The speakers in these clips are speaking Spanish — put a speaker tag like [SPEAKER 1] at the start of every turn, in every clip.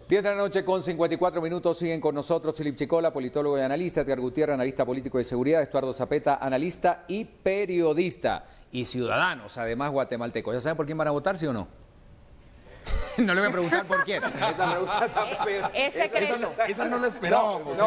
[SPEAKER 1] 10 de la noche con 54 minutos, siguen con nosotros Philip Chicola, politólogo y analista, Edgar Gutiérrez, analista político de seguridad, Estuardo Zapeta, analista y periodista, y ciudadanos, además guatemaltecos. ¿Ya saben por quién van a votar, sí o no? No le voy a preguntar por quién.
[SPEAKER 2] Esa no la esperábamos.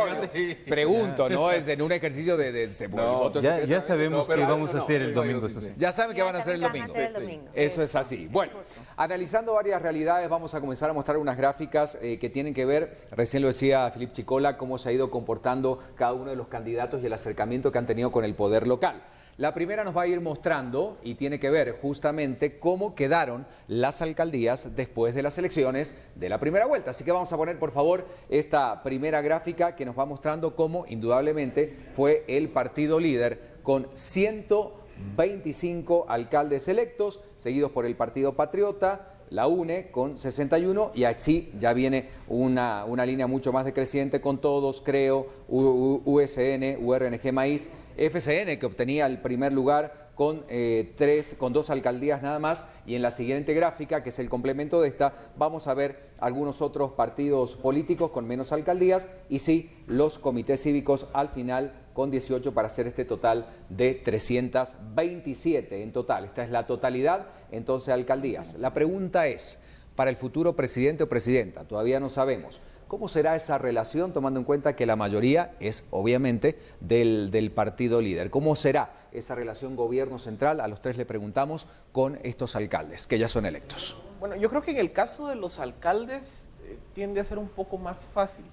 [SPEAKER 1] Pregunto, ¿no? Es en un ejercicio de voto.
[SPEAKER 3] Ya sabemos qué vamos a hacer el domingo.
[SPEAKER 1] Ya saben que van a hacer el domingo. Eso es así. Bueno, analizando varias realidades, vamos a comenzar a mostrar unas gráficas que tienen que ver, recién lo decía Philip Chicola, cómo se ha ido comportando cada uno de los candidatos y el acercamiento que han tenido con el poder local. La primera nos va a ir mostrando y tiene que ver justamente cómo quedaron las alcaldías después de las elecciones de la primera vuelta. Así que vamos a poner, por favor, esta primera gráfica que nos va mostrando cómo indudablemente fue el partido líder con 125 alcaldes electos, seguidos por el Partido Patriota, la UNE con 61 y así ya viene una línea mucho más decreciente con Todos, Creo, USN, URNG Maíz, FCN que obtenía el primer lugar con 2 alcaldías nada más, y en la siguiente gráfica, que es el complemento de esta, vamos a ver algunos otros partidos políticos con menos alcaldías y sí, los comités cívicos al final con 18 para hacer este total de 327 en total. Esta es la totalidad, entonces, de alcaldías. La pregunta es, para el futuro presidente o presidenta, todavía no sabemos, ¿cómo será esa relación tomando en cuenta que la mayoría es obviamente del partido líder? ¿Cómo será esa relación gobierno central? A los tres le preguntamos con estos alcaldes que ya son electos.
[SPEAKER 2] Bueno, yo creo que en el caso de los alcaldes tiende a ser un poco más fácil,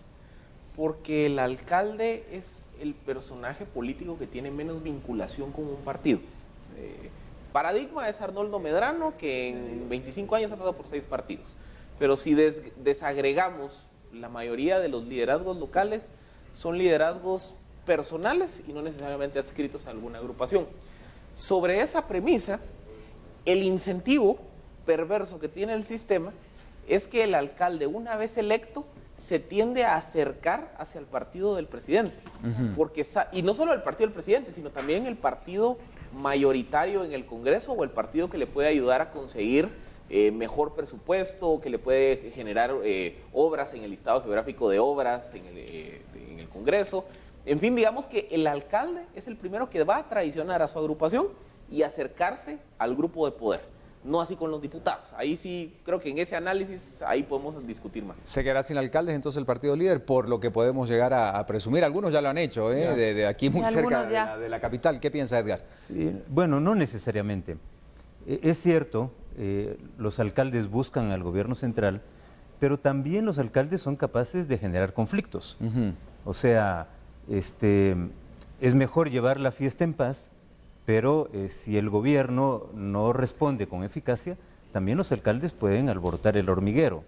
[SPEAKER 2] porque el alcalde es el personaje político que tiene menos vinculación con un partido. Paradigma es Arnoldo Medrano, que en 25 años ha pasado por 6 partidos. Pero si desagregamos, la mayoría de los liderazgos locales son liderazgos personales y no necesariamente adscritos a alguna agrupación. Sobre esa premisa, el incentivo perverso que tiene el sistema es que el alcalde, una vez electo, se tiende a acercar hacia el partido del presidente. Porque, y no solo el partido del presidente, sino también el partido mayoritario en el Congreso o el partido que le puede ayudar a conseguir mejor presupuesto, que le puede generar obras en el listado geográfico de obras en el Congreso. En fin, digamos que el alcalde es el primero que va a traicionar a su agrupación y acercarse al grupo de poder. No así con los diputados. Ahí sí, creo que en ese análisis, ahí podemos discutir más.
[SPEAKER 1] ¿Se quedará sin alcaldes entonces el partido líder? Por lo que podemos llegar a presumir. Algunos ya lo han hecho, de aquí muy cerca de la capital. ¿Qué piensa Edgar?
[SPEAKER 3] Sí, bueno, no necesariamente. Es cierto, los alcaldes buscan al gobierno central, pero también los alcaldes son capaces de generar conflictos. O sea, es mejor llevar la fiesta en paz, pero si el gobierno no responde con eficacia, también los alcaldes pueden alborotar el hormiguero.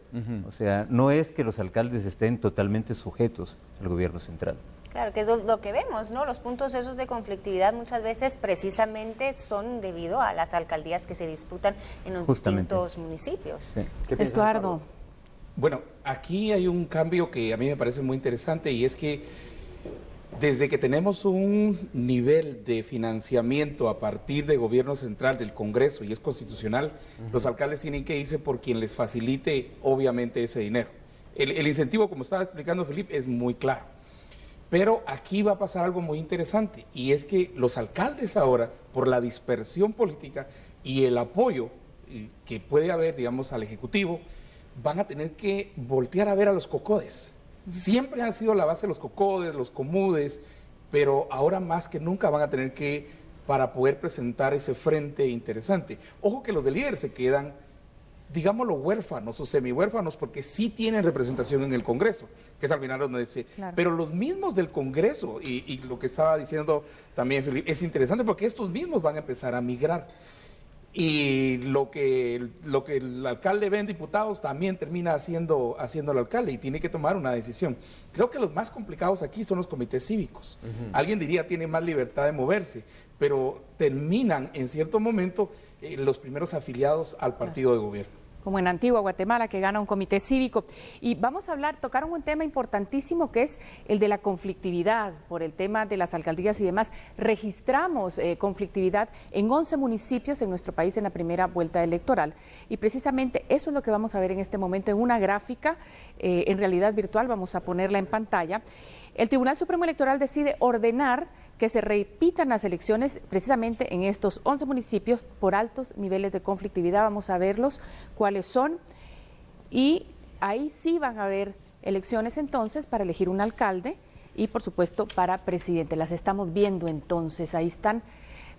[SPEAKER 3] O sea, no es que los alcaldes estén totalmente sujetos al gobierno central.
[SPEAKER 4] Claro, que es lo que vemos, ¿no? Los puntos esos de conflictividad muchas veces precisamente son debido a las alcaldías que se disputan en los distintos municipios.
[SPEAKER 3] Sí.
[SPEAKER 4] Estuardo.
[SPEAKER 5] Bueno, aquí hay un cambio que a mí me parece muy interesante, y es que desde que tenemos un nivel de financiamiento a partir del gobierno central, del Congreso, y es constitucional, los alcaldes tienen que irse por quien les facilite, obviamente, ese dinero. El incentivo, como estaba explicando Felipe, es muy claro. Pero aquí va a pasar algo muy interesante, y es que los alcaldes ahora, por la dispersión política y el apoyo que puede haber, digamos, al Ejecutivo, van a tener que voltear a ver a los cocodes. Siempre han sido la base de los cocodes, los comudes, pero ahora más que nunca van a tener que, para poder presentar ese frente interesante. Ojo que los del líder se quedan, digámoslo, huérfanos o semihuérfanos, porque sí tienen representación en el Congreso, que es al final donde dice, claro. Pero los mismos del Congreso, y lo que estaba diciendo también Felipe, es interesante porque estos mismos van a empezar a migrar. Y lo que el alcalde ve en diputados también termina haciendo el alcalde, y tiene que tomar una decisión. Creo que los más complicados aquí son los comités cívicos. Alguien diría tiene más libertad de moverse, pero terminan en cierto momento los primeros afiliados al partido de gobierno.
[SPEAKER 6] como en Antigua Guatemala, que gana un comité cívico. Y vamos a tocaron un tema importantísimo que es el de la conflictividad por el tema de las alcaldías y demás. Registramos conflictividad en 11 municipios en nuestro país en la primera vuelta electoral. Y precisamente eso es lo que vamos a ver en este momento en una gráfica, en realidad virtual, vamos a ponerla en pantalla. El Tribunal Supremo Electoral decide ordenar que se repitan las elecciones precisamente en estos 11 municipios por altos niveles de conflictividad. Vamos a verlos, cuáles son, y ahí sí van a haber elecciones entonces para elegir un alcalde y por supuesto para presidente. Las estamos viendo entonces, ahí están.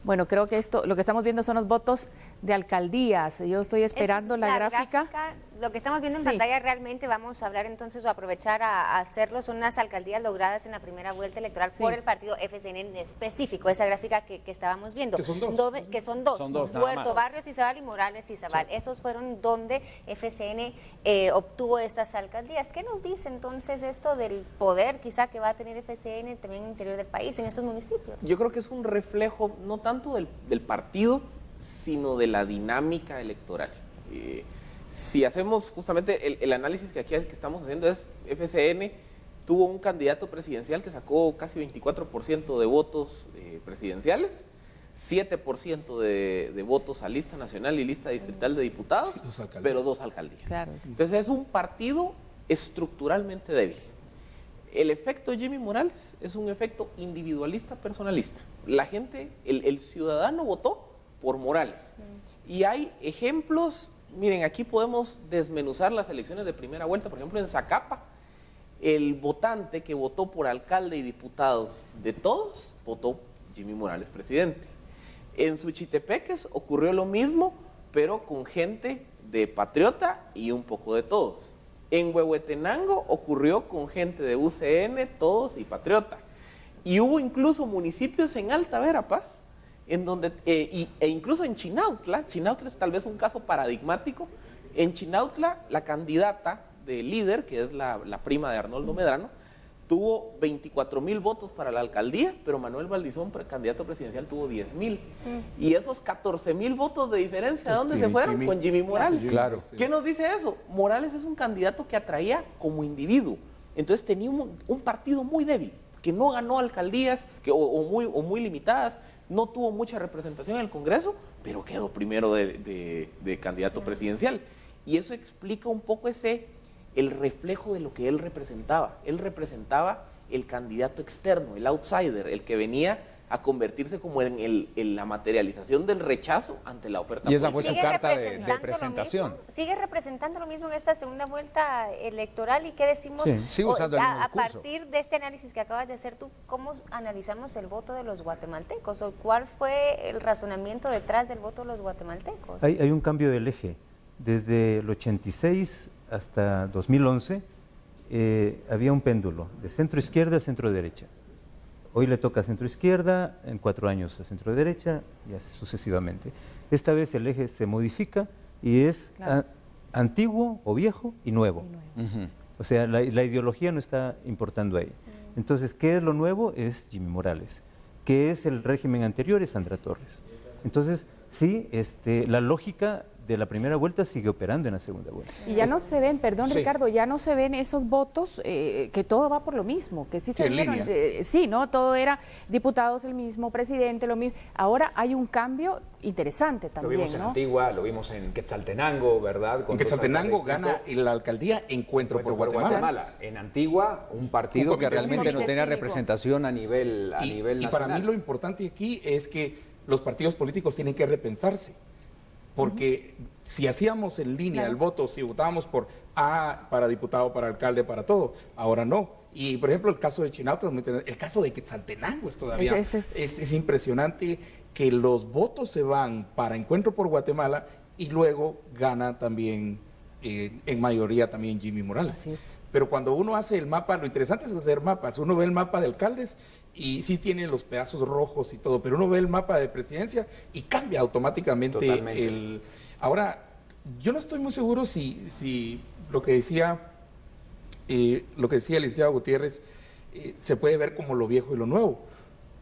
[SPEAKER 6] Bueno, creo que lo que estamos viendo son los votos de alcaldías. Yo estoy esperando la gráfica.
[SPEAKER 4] Lo que estamos viendo en pantalla realmente vamos a hablar entonces o aprovechar a hacerlo. Son unas alcaldías logradas en la primera vuelta electoral por el partido FCN en específico. Esa gráfica que estábamos viendo.
[SPEAKER 5] Que son dos.
[SPEAKER 4] Que son dos. Puerto Barrios Izabal y Morales Izabal. Sí. Esos fueron donde FCN obtuvo estas alcaldías. ¿Qué nos dice entonces esto del poder quizá que va a tener FCN también en el interior del país, en estos municipios?
[SPEAKER 2] Yo creo que es un reflejo no tanto del partido, sino de la dinámica electoral. Si hacemos justamente el análisis que aquí que estamos haciendo es, FCN tuvo un candidato presidencial que sacó casi 24% de votos presidenciales, 7% de votos a lista nacional y lista distrital de diputados, pero 2 alcaldías. Claro. Entonces es un partido estructuralmente débil. El efecto Jimmy Morales es un efecto individualista, personalista. La gente, el ciudadano votó por Morales. Y hay ejemplos, miren, aquí podemos desmenuzar las elecciones de primera vuelta. Por ejemplo, en Zacapa, el votante que votó por alcalde y diputados de todos, votó Jimmy Morales presidente. En Suchitepeques ocurrió lo mismo, pero con gente de Patriota y un poco de todos. En Huehuetenango ocurrió con gente de UCN, todos y Patriota. Y hubo incluso municipios en Alta Verapaz, en donde, e incluso en Chinautla. Chinautla es tal vez un caso paradigmático. En Chinautla, la candidata de líder, que es la prima de Arnoldo Medrano, tuvo 24,000 votos para la alcaldía, pero Manuel Valdizón, candidato presidencial, tuvo 10,000. Y esos 14,000 votos de diferencia, ¿a dónde se fueron? Con Jimmy Morales.
[SPEAKER 1] Claro.
[SPEAKER 2] ¿Qué nos dice eso? Morales es un candidato que atraía como individuo. Entonces tenía un partido muy débil, que no ganó alcaldías, o muy limitadas, no tuvo mucha representación en el Congreso, pero quedó primero de candidato presidencial. Y eso explica un poco el reflejo de lo que él representaba. Él representaba el candidato externo, el outsider, el que venía a convertirse como en la materialización del rechazo ante la oferta.
[SPEAKER 1] Y esa fue su carta de presentación.
[SPEAKER 4] ¿Sigue representando lo mismo en esta segunda vuelta electoral? ¿Y qué decimos?
[SPEAKER 1] Sí, sigue usando el mismo
[SPEAKER 4] a
[SPEAKER 1] discurso.
[SPEAKER 4] partir de este análisis que acabas de hacer tú, ¿cómo analizamos el voto de los guatemaltecos? ¿O cuál fue el razonamiento detrás del voto de los guatemaltecos?
[SPEAKER 3] Hay un cambio del eje. Desde el 86 hasta 2011 había un péndulo de centro-izquierda a centro-derecha. Hoy le toca a centro-izquierda, en 4 años a centro-derecha y así sucesivamente. Esta vez el eje se modifica y es antiguo o viejo y nuevo. O sea, la ideología no está importando ahí. Entonces, ¿qué es lo nuevo? Es Jimmy Morales. ¿Qué es el régimen anterior? Es Sandra Torres. Entonces, sí, la lógica de la primera vuelta sigue operando en la segunda vuelta.
[SPEAKER 6] Y ya no se ven, perdón Ricardo, ya no se ven esos votos que todo va por lo mismo, que sí se vieron, sí, ¿no? Todo era diputados el mismo, presidente lo mismo. Ahora hay un cambio interesante también,
[SPEAKER 7] lo vimos en Antigua, lo vimos en Quetzaltenango, ¿verdad?
[SPEAKER 5] En Quetzaltenango gana la alcaldía Encuentro por Guatemala.
[SPEAKER 1] En Antigua, un partido que realmente no tenía representación a nivel nacional.
[SPEAKER 5] Y para mí lo importante aquí es que los partidos políticos tienen que repensarse. Porque si hacíamos en línea el voto, si votábamos por para diputado, para alcalde, para todo, ahora no. Y por ejemplo el caso de Chinautla, el caso de Quetzaltenango es todavía, es impresionante que los votos se van para Encuentro por Guatemala y luego gana también en mayoría también Jimmy Morales.
[SPEAKER 6] Así es.
[SPEAKER 5] Pero cuando uno hace el mapa, lo interesante es hacer mapas. Uno ve el mapa de alcaldes y sí tiene los pedazos rojos y todo, pero uno ve el mapa de presidencia y cambia automáticamente Ahora, yo no estoy muy seguro si lo que decía el licenciado Gutiérrez se puede ver como lo viejo y lo nuevo,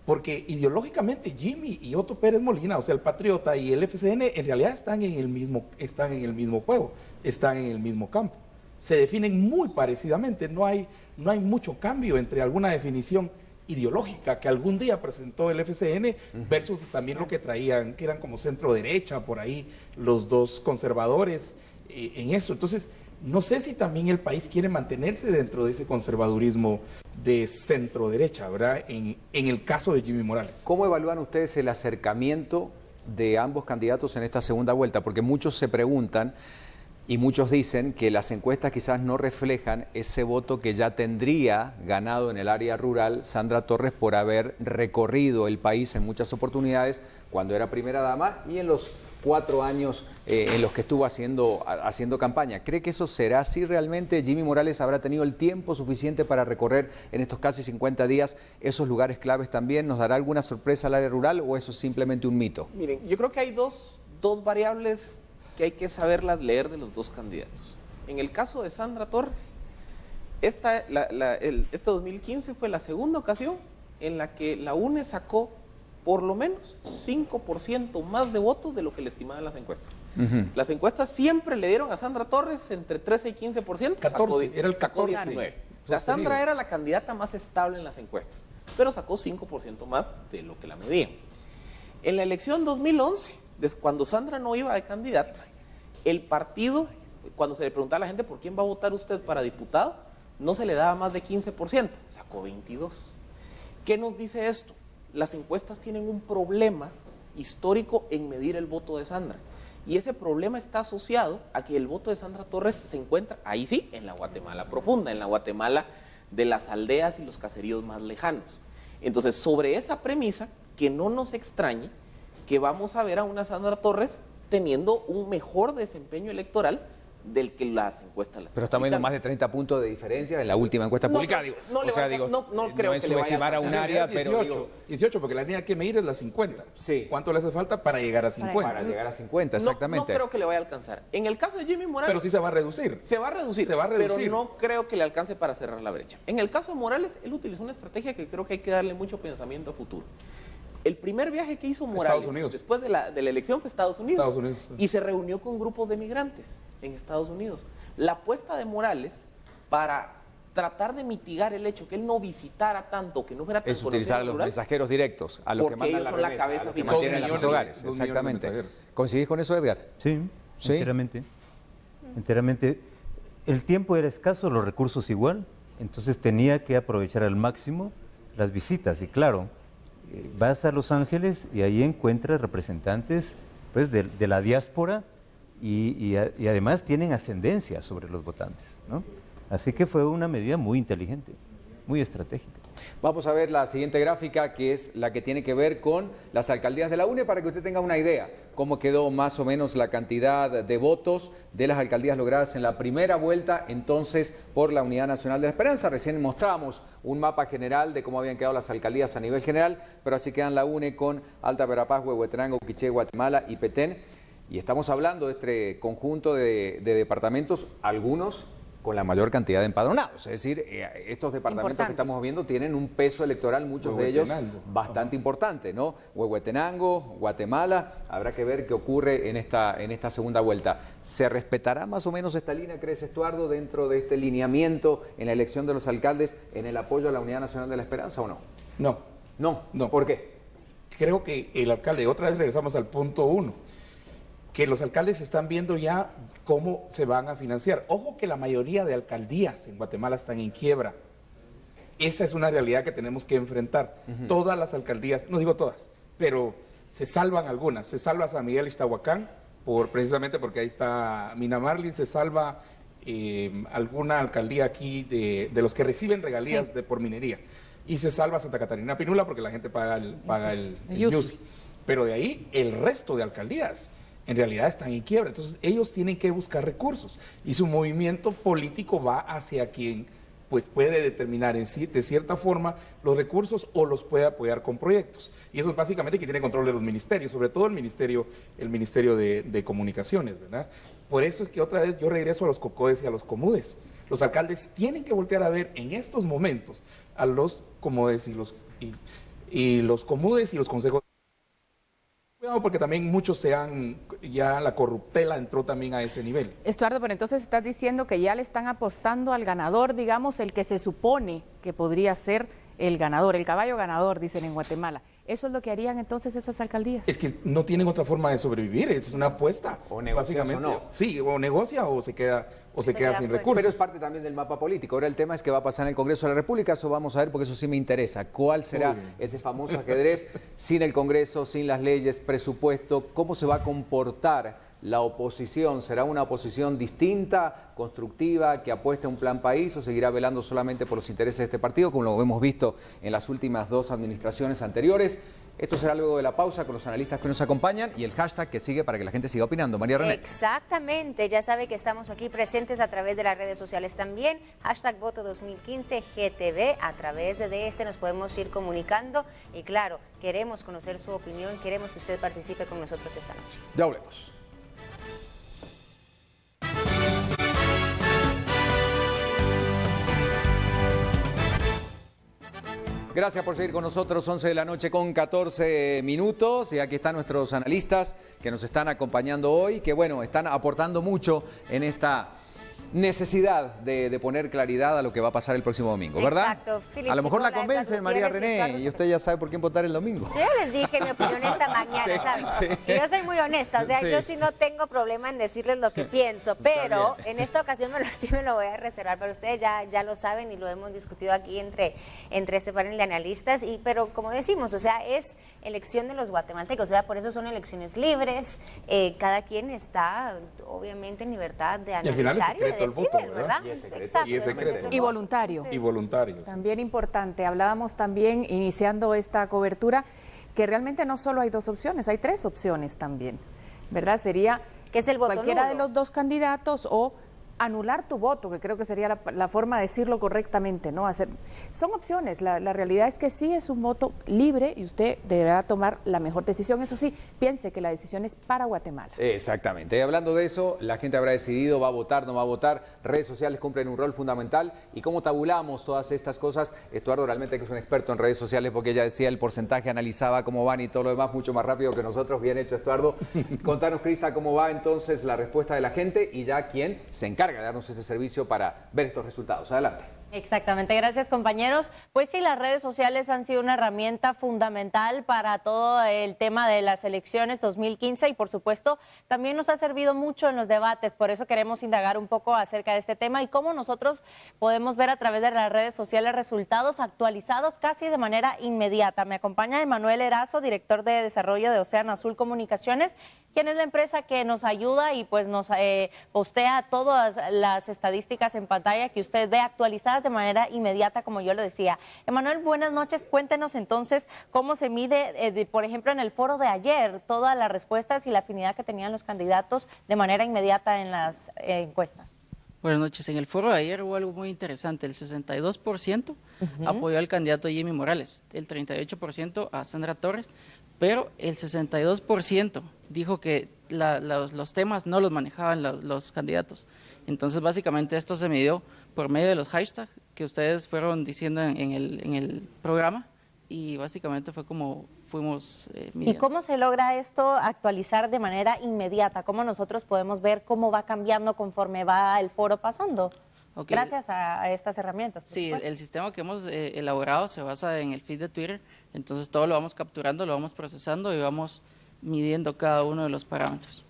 [SPEAKER 5] porque ideológicamente Jimmy y Otto Pérez Molina, o sea, el Patriota y el FCN, en realidad están en el mismo juego, están en el mismo campo. Se definen muy parecidamente, no hay mucho cambio entre alguna definición ideológica que algún día presentó el FCN versus también lo que traían, que eran como centro derecha, por ahí los dos conservadores en eso. Entonces, no sé si también el país quiere mantenerse dentro de ese conservadurismo de centro derecha, ¿verdad? En el caso de Jimmy Morales.
[SPEAKER 1] ¿Cómo evalúan ustedes el acercamiento de ambos candidatos en esta segunda vuelta? Porque muchos se preguntan y muchos dicen que las encuestas quizás no reflejan ese voto que ya tendría ganado en el área rural Sandra Torres por haber recorrido el país en muchas oportunidades cuando era primera dama y en los 4 años en los que estuvo haciendo campaña. ¿Cree que eso será así realmente? ¿Jimmy Morales habrá tenido el tiempo suficiente para recorrer en estos casi 50 días esos lugares claves también? ¿Nos dará alguna sorpresa al área rural o eso es simplemente un mito?
[SPEAKER 2] Miren, yo creo que hay dos variables que hay que saberlas leer de los dos candidatos. En el caso de Sandra Torres, este 2015 fue la segunda ocasión en la que la UNE sacó por lo menos 5% más de votos de lo que le estimaban las encuestas. Las encuestas siempre le dieron a Sandra Torres entre 13 y 15%.
[SPEAKER 5] 14, era el 14.
[SPEAKER 2] 19. O sea, Sandra era la candidata más estable en las encuestas, pero sacó 5% más de lo que la medían. En la elección 2011, cuando Sandra no iba de candidata, el partido, cuando se le preguntaba a la gente por quién va a votar usted para diputado, no se le daba más de 15%, sacó 22%. ¿Qué nos dice esto? Las encuestas tienen un problema histórico en medir el voto de Sandra. Y ese problema está asociado a que el voto de Sandra Torres se encuentra, ahí sí, en la Guatemala profunda, en la Guatemala de las aldeas y los caseríos más lejanos. Entonces, sobre esa premisa, que no nos extrañe que vamos a ver a una Sandra Torres teniendo un mejor desempeño electoral del que las encuestas las
[SPEAKER 1] Pero estamos viendo más de 30 puntos de diferencia en la última encuesta pública.
[SPEAKER 2] No creo
[SPEAKER 1] es
[SPEAKER 2] que le vaya
[SPEAKER 1] subestimar a un área,
[SPEAKER 5] 18,
[SPEAKER 1] pero digo,
[SPEAKER 5] 18, porque la línea que medir es la 50.
[SPEAKER 1] Sí.
[SPEAKER 5] ¿Cuánto le hace falta para llegar a 50?
[SPEAKER 1] para llegar a 50, exactamente.
[SPEAKER 2] No creo que le vaya a alcanzar. En el caso de Jimmy Morales...
[SPEAKER 5] Pero sí se va a reducir.
[SPEAKER 2] Se va a reducir,
[SPEAKER 5] pero
[SPEAKER 2] no creo que le alcance para cerrar la brecha. En el caso de Morales, él utilizó una estrategia que creo que hay que darle mucho pensamiento a futuro. El primer viaje que hizo Morales después de la elección fue Estados Unidos. Y se reunió con grupos de migrantes en Estados Unidos. La apuesta de Morales para tratar de mitigar el hecho que él no visitara tanto, que no fuera tan
[SPEAKER 1] es utilizar a los mensajeros directos, a los que mandan
[SPEAKER 2] ellos son la cabeza
[SPEAKER 1] a los que
[SPEAKER 2] financiera
[SPEAKER 1] mantienen sus hogares. Exactamente. ¿Coincidís con eso, Edgar?
[SPEAKER 3] Sí,
[SPEAKER 1] ¿Sí?
[SPEAKER 3] Enteramente. El tiempo era escaso, los recursos igual, entonces tenía que aprovechar al máximo las visitas. Y claro, vas a Los Ángeles y ahí encuentras representantes pues, de la diáspora y además tienen ascendencia sobre los votantes, ¿no? Así que fue una medida muy inteligente, muy estratégica.
[SPEAKER 1] Vamos a ver la siguiente gráfica, que es la que tiene que ver con las alcaldías de la UNE, para que usted tenga una idea cómo quedó más o menos la cantidad de votos de las alcaldías logradas en la primera vuelta, entonces, por la Unidad Nacional de la Esperanza. Recién mostrábamos un mapa general de cómo habían quedado las alcaldías a nivel general, pero así quedan la UNE con Alta Verapaz, Huehuetenango, Quiché, Guatemala y Petén. Y estamos hablando de este conjunto de departamentos, algunos con la mayor cantidad de empadronados. Es decir, estos departamentos que estamos viendo tienen un peso electoral, muchos de ellos bastante importante, ¿no? Huehuetenango, Guatemala, habrá que ver qué ocurre en esta segunda vuelta. ¿Se respetará más o menos esta línea, crees, Estuardo, dentro de este lineamiento en la elección de los alcaldes, en el apoyo a la Unidad Nacional de la Esperanza o no? No. ¿Por qué?
[SPEAKER 5] Creo que el alcalde, otra vez regresamos al punto 1, que los alcaldes están viendo ya cómo se van a financiar. Ojo que la mayoría de alcaldías en Guatemala están en quiebra. Esa es una realidad que tenemos que enfrentar. Todas las alcaldías, no digo todas, pero se salvan algunas. Se salva San Miguel Ixtahuacán, precisamente porque ahí está Mina Marlin, se salva alguna alcaldía aquí de los que reciben regalías por minería. Y se salva Santa Catarina Pinula porque la gente paga el YUSI. Pero de ahí el resto de alcaldías en realidad están en quiebra. Entonces ellos tienen que buscar recursos y su movimiento político va hacia quien pues puede determinar de cierta forma los recursos o los puede apoyar con proyectos. Y eso es básicamente que tiene control de los ministerios, sobre todo el Ministerio de Comunicaciones, ¿verdad? Por eso es que otra vez yo regreso a los COCODES y a los COMUDES. Los alcaldes tienen que voltear a ver en estos momentos a los COMUDES y y los comunes y los consejos. Cuidado porque también muchos ya la corruptela entró también a ese nivel.
[SPEAKER 6] Estuardo, pero entonces estás diciendo que ya le están apostando al ganador, digamos, el que se supone que podría ser el ganador, el caballo ganador, dicen en Guatemala. ¿Eso es lo que harían entonces esas alcaldías?
[SPEAKER 5] Es que no tienen otra forma de sobrevivir, es una apuesta.
[SPEAKER 1] O negocia o no.
[SPEAKER 5] Sí, o negocia o se queda sin recursos.
[SPEAKER 1] Pero es parte también del mapa político. Ahora el tema es que va a pasar en el Congreso de la República, eso vamos a ver porque eso sí me interesa. ¿Cuál será ese famoso ajedrez sin el Congreso, sin las leyes, presupuesto? ¿Cómo se va a comportar la oposición? ¿Será una oposición distinta, constructiva, que apueste a un plan país o seguirá velando solamente por los intereses de este partido, como lo hemos visto en las últimas 2 administraciones anteriores? Esto será luego de la pausa con los analistas que nos acompañan y el hashtag que sigue para que la gente siga opinando. María René.
[SPEAKER 4] Exactamente, ya sabe que estamos aquí presentes a través de las redes sociales también. Hashtag Voto 2015 GTV. A través de este nos podemos ir comunicando y claro, queremos conocer su opinión, queremos que usted participe con nosotros esta noche.
[SPEAKER 1] Ya volvemos. Gracias por seguir con nosotros, 11 de la noche con 14 minutos. Y aquí están nuestros analistas que nos están acompañando hoy, que bueno, están aportando mucho en esta necesidad de poner claridad a lo que va a pasar el próximo domingo, ¿verdad?
[SPEAKER 4] Exacto.
[SPEAKER 1] A lo mejor la convencen, María René, y usted ya sabe por quién votar el domingo.
[SPEAKER 4] Yo ya les dije mi opinión esta mañana,
[SPEAKER 1] Sí,
[SPEAKER 4] ¿sabes?
[SPEAKER 1] sí.
[SPEAKER 4] Y yo soy muy honesta, o sea,
[SPEAKER 1] Sí.
[SPEAKER 4] yo sí no tengo problema en decirles lo que pienso, pero en esta ocasión me lo voy a reservar, pero ustedes ya lo saben y lo hemos discutido aquí entre este panel de analistas, pero como decimos, o sea, es elección de los guatemaltecos, o sea, por eso son elecciones libres, cada quien está obviamente en libertad de
[SPEAKER 5] Y al final es
[SPEAKER 4] analizar y de
[SPEAKER 5] secreto el voto,
[SPEAKER 4] decidir,
[SPEAKER 5] ¿verdad?
[SPEAKER 4] ¿verdad?
[SPEAKER 5] Y es secreto.
[SPEAKER 4] Exacto,
[SPEAKER 5] Y es secreto.
[SPEAKER 4] secreto el
[SPEAKER 6] Y
[SPEAKER 4] voto.
[SPEAKER 6] voluntario.
[SPEAKER 4] Entonces,
[SPEAKER 5] Y voluntarios.
[SPEAKER 6] También importante, hablábamos también, iniciando esta cobertura, que realmente no solo hay 2 opciones, hay 3 opciones también, ¿verdad? Sería
[SPEAKER 4] ¿qué es el voto
[SPEAKER 6] cualquiera
[SPEAKER 4] nulo?
[SPEAKER 6] de los 2 candidatos o anular tu voto, que creo que sería la forma de decirlo correctamente, ¿no? Son opciones, la realidad es que sí es un voto libre y usted deberá tomar la mejor decisión. Eso sí, piense que la decisión es para Guatemala.
[SPEAKER 1] Exactamente. Y hablando de eso, la gente habrá decidido, va a votar, no va a votar. Redes sociales cumplen un rol fundamental. ¿Y cómo tabulamos todas estas cosas? Estuardo realmente que es un experto en redes sociales porque ella decía el porcentaje, analizaba cómo van y todo lo demás mucho más rápido que nosotros. Bien hecho, Estuardo. Contanos, Crista, cómo va entonces la respuesta de la gente y ya quién se encarga de darnos este servicio para ver estos resultados. Adelante.
[SPEAKER 8] Exactamente, gracias compañeros. Pues sí, las redes sociales han sido una herramienta fundamental para todo el tema de las elecciones 2015 y por supuesto también nos ha servido mucho en los debates, por eso queremos indagar un poco acerca de este tema y cómo nosotros podemos ver a través de las redes sociales resultados actualizados casi de manera inmediata. Me acompaña Emanuel Erazo, director de desarrollo de Océano Azul Comunicaciones, quien es la empresa que nos ayuda y pues nos postea todas las estadísticas en pantalla que usted ve actualizadas de manera inmediata, como yo lo decía. Emanuel, buenas noches. Cuéntenos entonces cómo se mide, por ejemplo, en el foro de ayer, todas las respuestas y la afinidad que tenían los candidatos de manera inmediata en las encuestas.
[SPEAKER 9] Buenas noches. En el foro de ayer hubo algo muy interesante. El 62% apoyó al candidato Jimmy Morales, el 38% a Sandra Torres, pero el 62% dijo que los temas no los manejaban los candidatos. Entonces, básicamente, esto se midió por medio de los hashtags que ustedes fueron diciendo en el programa y básicamente fue como fuimos midiendo.
[SPEAKER 8] ¿Y cómo se logra esto actualizar de manera inmediata? ¿Cómo nosotros podemos ver cómo va cambiando conforme va el foro pasando?
[SPEAKER 9] Okay.
[SPEAKER 8] Gracias a estas herramientas.
[SPEAKER 9] Sí, el sistema que hemos elaborado se basa en el feed de Twitter, entonces todo lo vamos capturando, lo vamos procesando y vamos midiendo cada uno de los parámetros.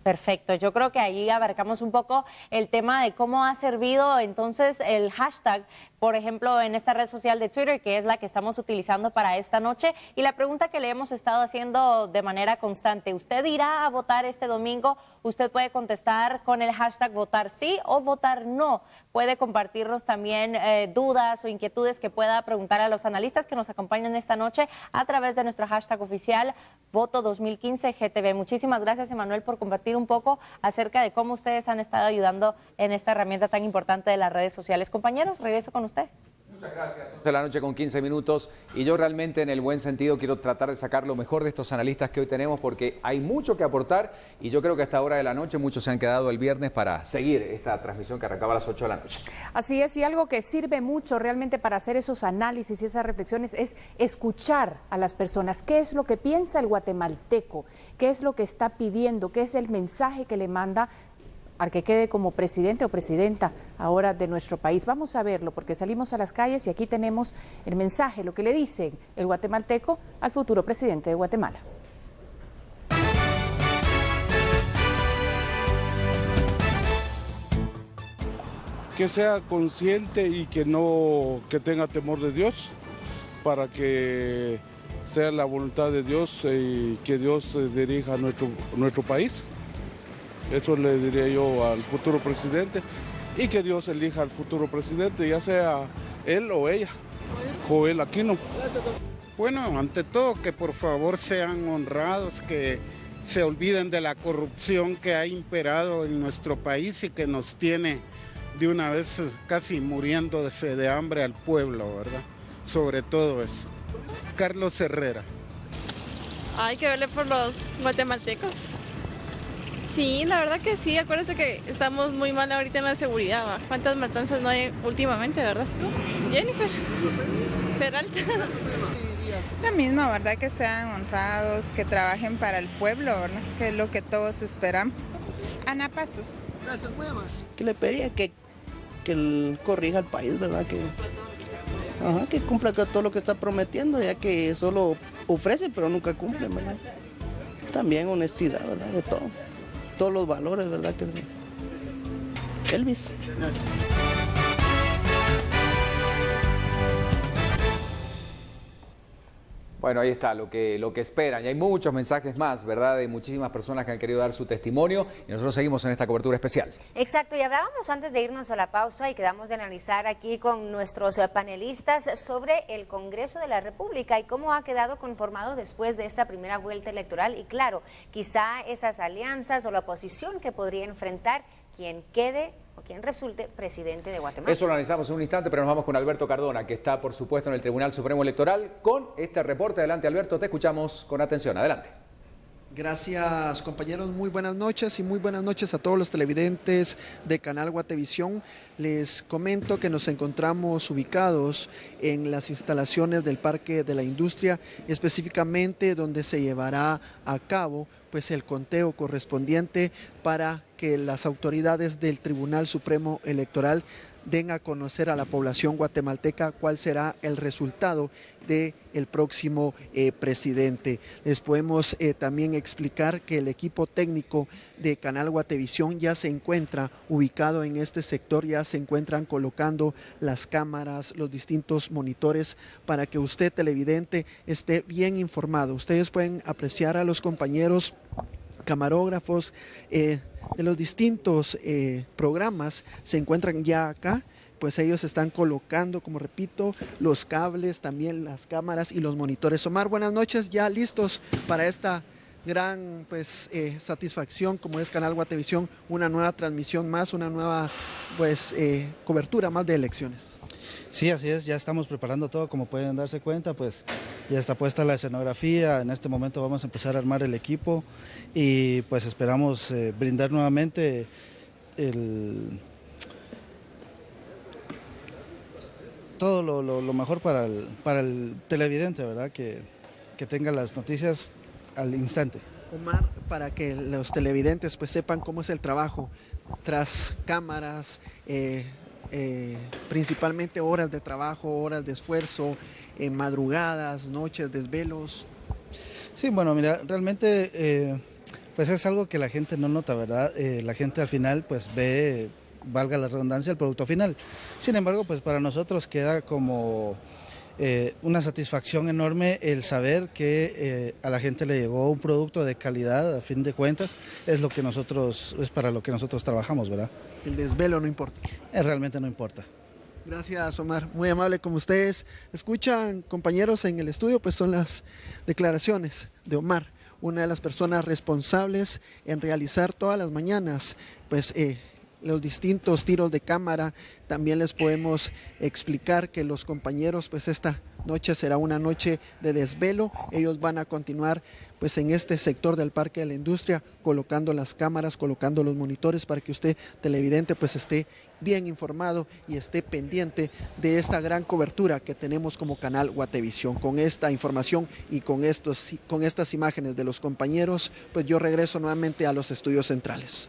[SPEAKER 8] Perfecto, yo creo que ahí abarcamos un poco el tema de cómo ha servido entonces el hashtag, por ejemplo, en esta red social de Twitter, que es la que estamos utilizando para esta noche. Y la pregunta que le hemos estado haciendo de manera constante, ¿usted irá a votar este domingo? Usted puede contestar con el hashtag votar sí o votar no. Puede compartirnos también dudas o inquietudes que pueda preguntar a los analistas que nos acompañan esta noche a través de nuestro hashtag oficial Voto 2015 GTV. Muchísimas gracias, Emanuel, por compartir un poco acerca de cómo ustedes han estado ayudando en esta herramienta tan importante de las redes sociales. Compañeros, regreso con ustedes.
[SPEAKER 1] Muchas gracias. 11 de la noche con 15 minutos y yo realmente en el buen sentido quiero tratar de sacar lo mejor de estos analistas que hoy tenemos porque hay mucho que aportar y yo creo que a esta hora de la noche muchos se han quedado el viernes para seguir esta transmisión que arrancaba a las 8 de la noche.
[SPEAKER 6] Así es, y algo que sirve mucho realmente para hacer esos análisis y esas reflexiones es escuchar a las personas. ¿Qué es lo que piensa el guatemalteco? ¿Qué es lo que está pidiendo? ¿Qué es el mensaje que le manda al que quede como presidente o presidenta ahora de nuestro país? Vamos a verlo porque salimos a las calles y aquí tenemos el mensaje, lo que le dice el guatemalteco al futuro presidente de Guatemala.
[SPEAKER 10] Que sea consciente y que tenga temor de Dios para que sea la voluntad de Dios y que Dios dirija nuestro país. Eso le diría yo al futuro presidente y que Dios elija al futuro presidente, ya sea él o ella, Joel Aquino.
[SPEAKER 11] Bueno, ante todo que por favor sean honrados, que se olviden de la corrupción que ha imperado en nuestro país y que nos tiene de una vez casi muriéndose de hambre al pueblo, ¿verdad? Sobre todo eso. Carlos Herrera.
[SPEAKER 12] Hay que verle por los guatemaltecos. Sí, la verdad que sí, acuérdense que estamos muy mal ahorita en la seguridad, ¿va? ¿Cuántas matanzas no hay últimamente, verdad? Jennifer Peralta.
[SPEAKER 13] La misma, ¿verdad? Que sean honrados, que trabajen para el pueblo, ¿verdad? Que es lo que todos esperamos. Ana Pasos.
[SPEAKER 14] Gracias, muy amable. Que le pediría que él corrija al país, ¿verdad? Que cumpla con todo lo que está prometiendo, ya que solo ofrece, pero nunca cumple, ¿verdad? También honestidad, ¿verdad? De todo. Todos los valores, ¿verdad? Que sí. Elvis. Gracias.
[SPEAKER 1] Bueno, ahí está lo que esperan y hay muchos mensajes más, ¿verdad? De muchísimas personas que han querido dar su testimonio y nosotros seguimos en esta cobertura especial.
[SPEAKER 4] Exacto, y hablábamos antes de irnos a la pausa y quedamos de analizar aquí con nuestros panelistas sobre el Congreso de la República y cómo ha quedado conformado después de esta primera vuelta electoral y claro, quizá esas alianzas o la oposición que podría enfrentar quien quede o quien resulte presidente de Guatemala.
[SPEAKER 1] Eso lo analizamos en un instante, pero nos vamos con Alberto Cardona, que está, por supuesto, en el Tribunal Supremo Electoral, con este reporte. Adelante, Alberto, te escuchamos con atención. Adelante.
[SPEAKER 15] Gracias, compañeros. Muy buenas noches y muy buenas noches a todos los televidentes de Canal Guatevisión. Les comento que nos encontramos ubicados en las instalaciones del Parque de la Industria, específicamente donde se llevará a cabo pues el conteo correspondiente para que las autoridades del Tribunal Supremo Electoral den a conocer a la población guatemalteca cuál será el resultado del próximo presidente. Les podemos también explicar que el equipo técnico de Canal Guatevisión ya se encuentra ubicado en este sector, ya se encuentran colocando las cámaras, los distintos monitores para que usted, televidente, esté bien informado. Ustedes pueden apreciar a los compañeros camarógrafos de los distintos programas, se encuentran ya acá, pues ellos están colocando, como repito, los cables, también las cámaras y los monitores. Omar, buenas noches, ya listos para esta gran pues satisfacción como es Canal Guatevisión, una nueva transmisión más, una nueva pues cobertura más de elecciones.
[SPEAKER 16] Sí, así es, ya estamos preparando todo, como pueden darse cuenta, pues ya está puesta la escenografía, en este momento vamos a empezar a armar el equipo y pues esperamos brindar nuevamente todo lo mejor para el televidente, ¿verdad? Que tenga las noticias al instante.
[SPEAKER 15] Omar, para que los televidentes pues sepan cómo es el trabajo tras cámaras, principalmente horas de trabajo, horas de esfuerzo, madrugadas, noches, desvelos.
[SPEAKER 16] Sí, bueno, mira, realmente pues es algo que la gente no nota, ¿verdad? La gente al final pues ve, valga la redundancia, el producto final. Sin embargo, pues para nosotros queda como una satisfacción enorme el saber que a la gente le llegó un producto de calidad, a fin de cuentas, es para lo que nosotros trabajamos, ¿verdad?
[SPEAKER 15] El desvelo no importa.
[SPEAKER 16] Realmente no importa.
[SPEAKER 15] Gracias, Omar. Muy amable como ustedes escuchan, compañeros, en el estudio, pues son las declaraciones de Omar, una de las personas responsables en realizar todas las mañanas, pues los distintos tiros de cámara. También les podemos explicar que los compañeros, pues esta noche será una noche de desvelo. Ellos van a continuar pues en este sector del Parque de la Industria, colocando las cámaras, colocando los monitores para que usted, televidente, pues esté bien informado y esté pendiente de esta gran cobertura que tenemos como canal Guatevisión. Con esta información y con estas imágenes de los compañeros, pues yo regreso nuevamente a los estudios centrales.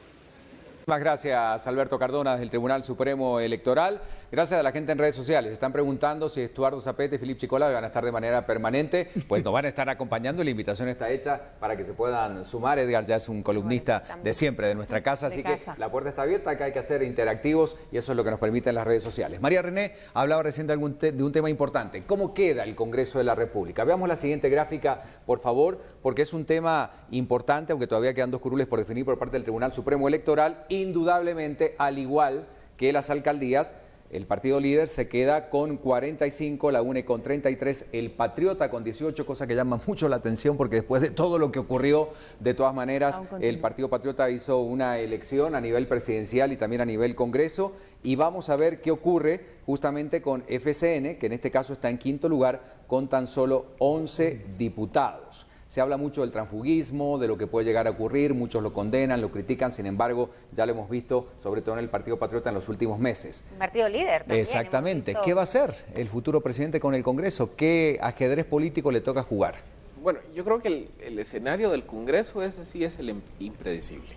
[SPEAKER 1] Muchas gracias, Alberto Cardona, desde el Tribunal Supremo Electoral. Gracias a la gente en redes sociales. Están preguntando si Estuardo Zapete y Filipe Chicola van a estar de manera permanente. Pues nos van a estar acompañando y la invitación está hecha para que se puedan sumar. Edgar ya es un columnista de siempre de nuestra casa, así que la puerta está abierta. Acá hay que ser interactivos y eso es lo que nos permiten las redes sociales. María René hablaba recién de un tema importante. ¿Cómo queda el Congreso de la República? Veamos la siguiente gráfica, por favor, porque es un tema importante, aunque todavía quedan 2 curules por definir por parte del Tribunal Supremo Electoral. Indudablemente, al igual que las alcaldías, el partido líder se queda con 45, la UNE con 33, el Patriota con 18, cosa que llama mucho la atención porque después de todo lo que ocurrió, de todas maneras, el Partido Patriota hizo una elección a nivel presidencial y también a nivel Congreso, y vamos a ver qué ocurre justamente con FCN, que en este caso está en 5º lugar con tan solo 11 diputados. Se habla mucho del transfugismo, de lo que puede llegar a ocurrir, muchos lo condenan, lo critican, sin embargo, ya lo hemos visto, sobre todo en el Partido Patriota en los últimos meses.
[SPEAKER 4] Partido líder también.
[SPEAKER 1] Exactamente. ¿Qué va a hacer el futuro presidente con el Congreso? ¿Qué ajedrez político le toca jugar?
[SPEAKER 2] Bueno, yo creo que el escenario del Congreso ese sí es el impredecible,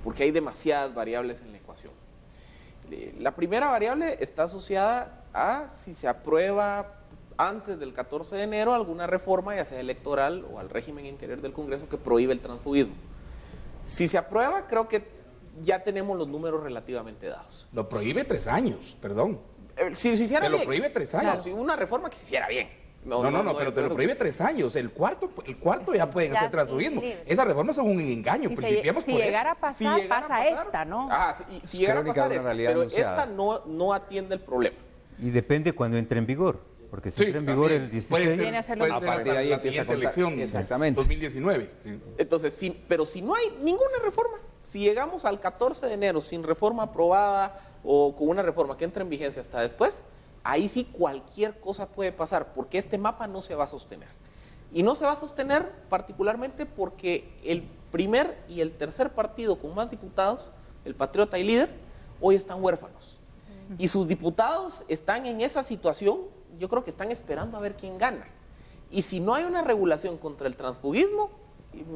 [SPEAKER 2] porque hay demasiadas variables en la ecuación. La primera variable está asociada a si se aprueba antes del 14 de enero alguna reforma, ya sea electoral o al régimen interior del Congreso, que prohíbe el transfugismo. Si se aprueba, creo que ya tenemos los números relativamente dados.
[SPEAKER 5] Lo prohíbe 3 años, perdón.
[SPEAKER 2] Si se hiciera
[SPEAKER 5] te
[SPEAKER 2] bien.
[SPEAKER 5] lo prohíbe 3 años.
[SPEAKER 2] No, si una reforma que se hiciera bien.
[SPEAKER 5] No, pero te lo prohíbe 3 años. El cuarto ya pueden hacer transfugismo. Esas reformas son un engaño.
[SPEAKER 6] Si llegara a pasar, pasa esta, ¿no?
[SPEAKER 2] Si llegara a pasar esta, pero esta no atiende el problema.
[SPEAKER 3] Y depende cuando entre en vigor. Porque si entra en vigor el 16,
[SPEAKER 2] viene a ser a partir de ahí
[SPEAKER 5] la siguiente elección,
[SPEAKER 1] exactamente.
[SPEAKER 5] 2019. Sí.
[SPEAKER 2] Entonces, pero si no hay ninguna reforma, si llegamos al 14 de enero sin reforma aprobada o con una reforma que entre en vigencia hasta después, ahí sí cualquier cosa puede pasar, porque este mapa no se va a sostener. Y no se va a sostener particularmente porque el primer y el tercer partido con más diputados, el Patriota y Líder, hoy están huérfanos. Y sus diputados están en esa situación. Yo creo que están esperando a ver quién gana. Y si no hay una regulación contra el transfugismo,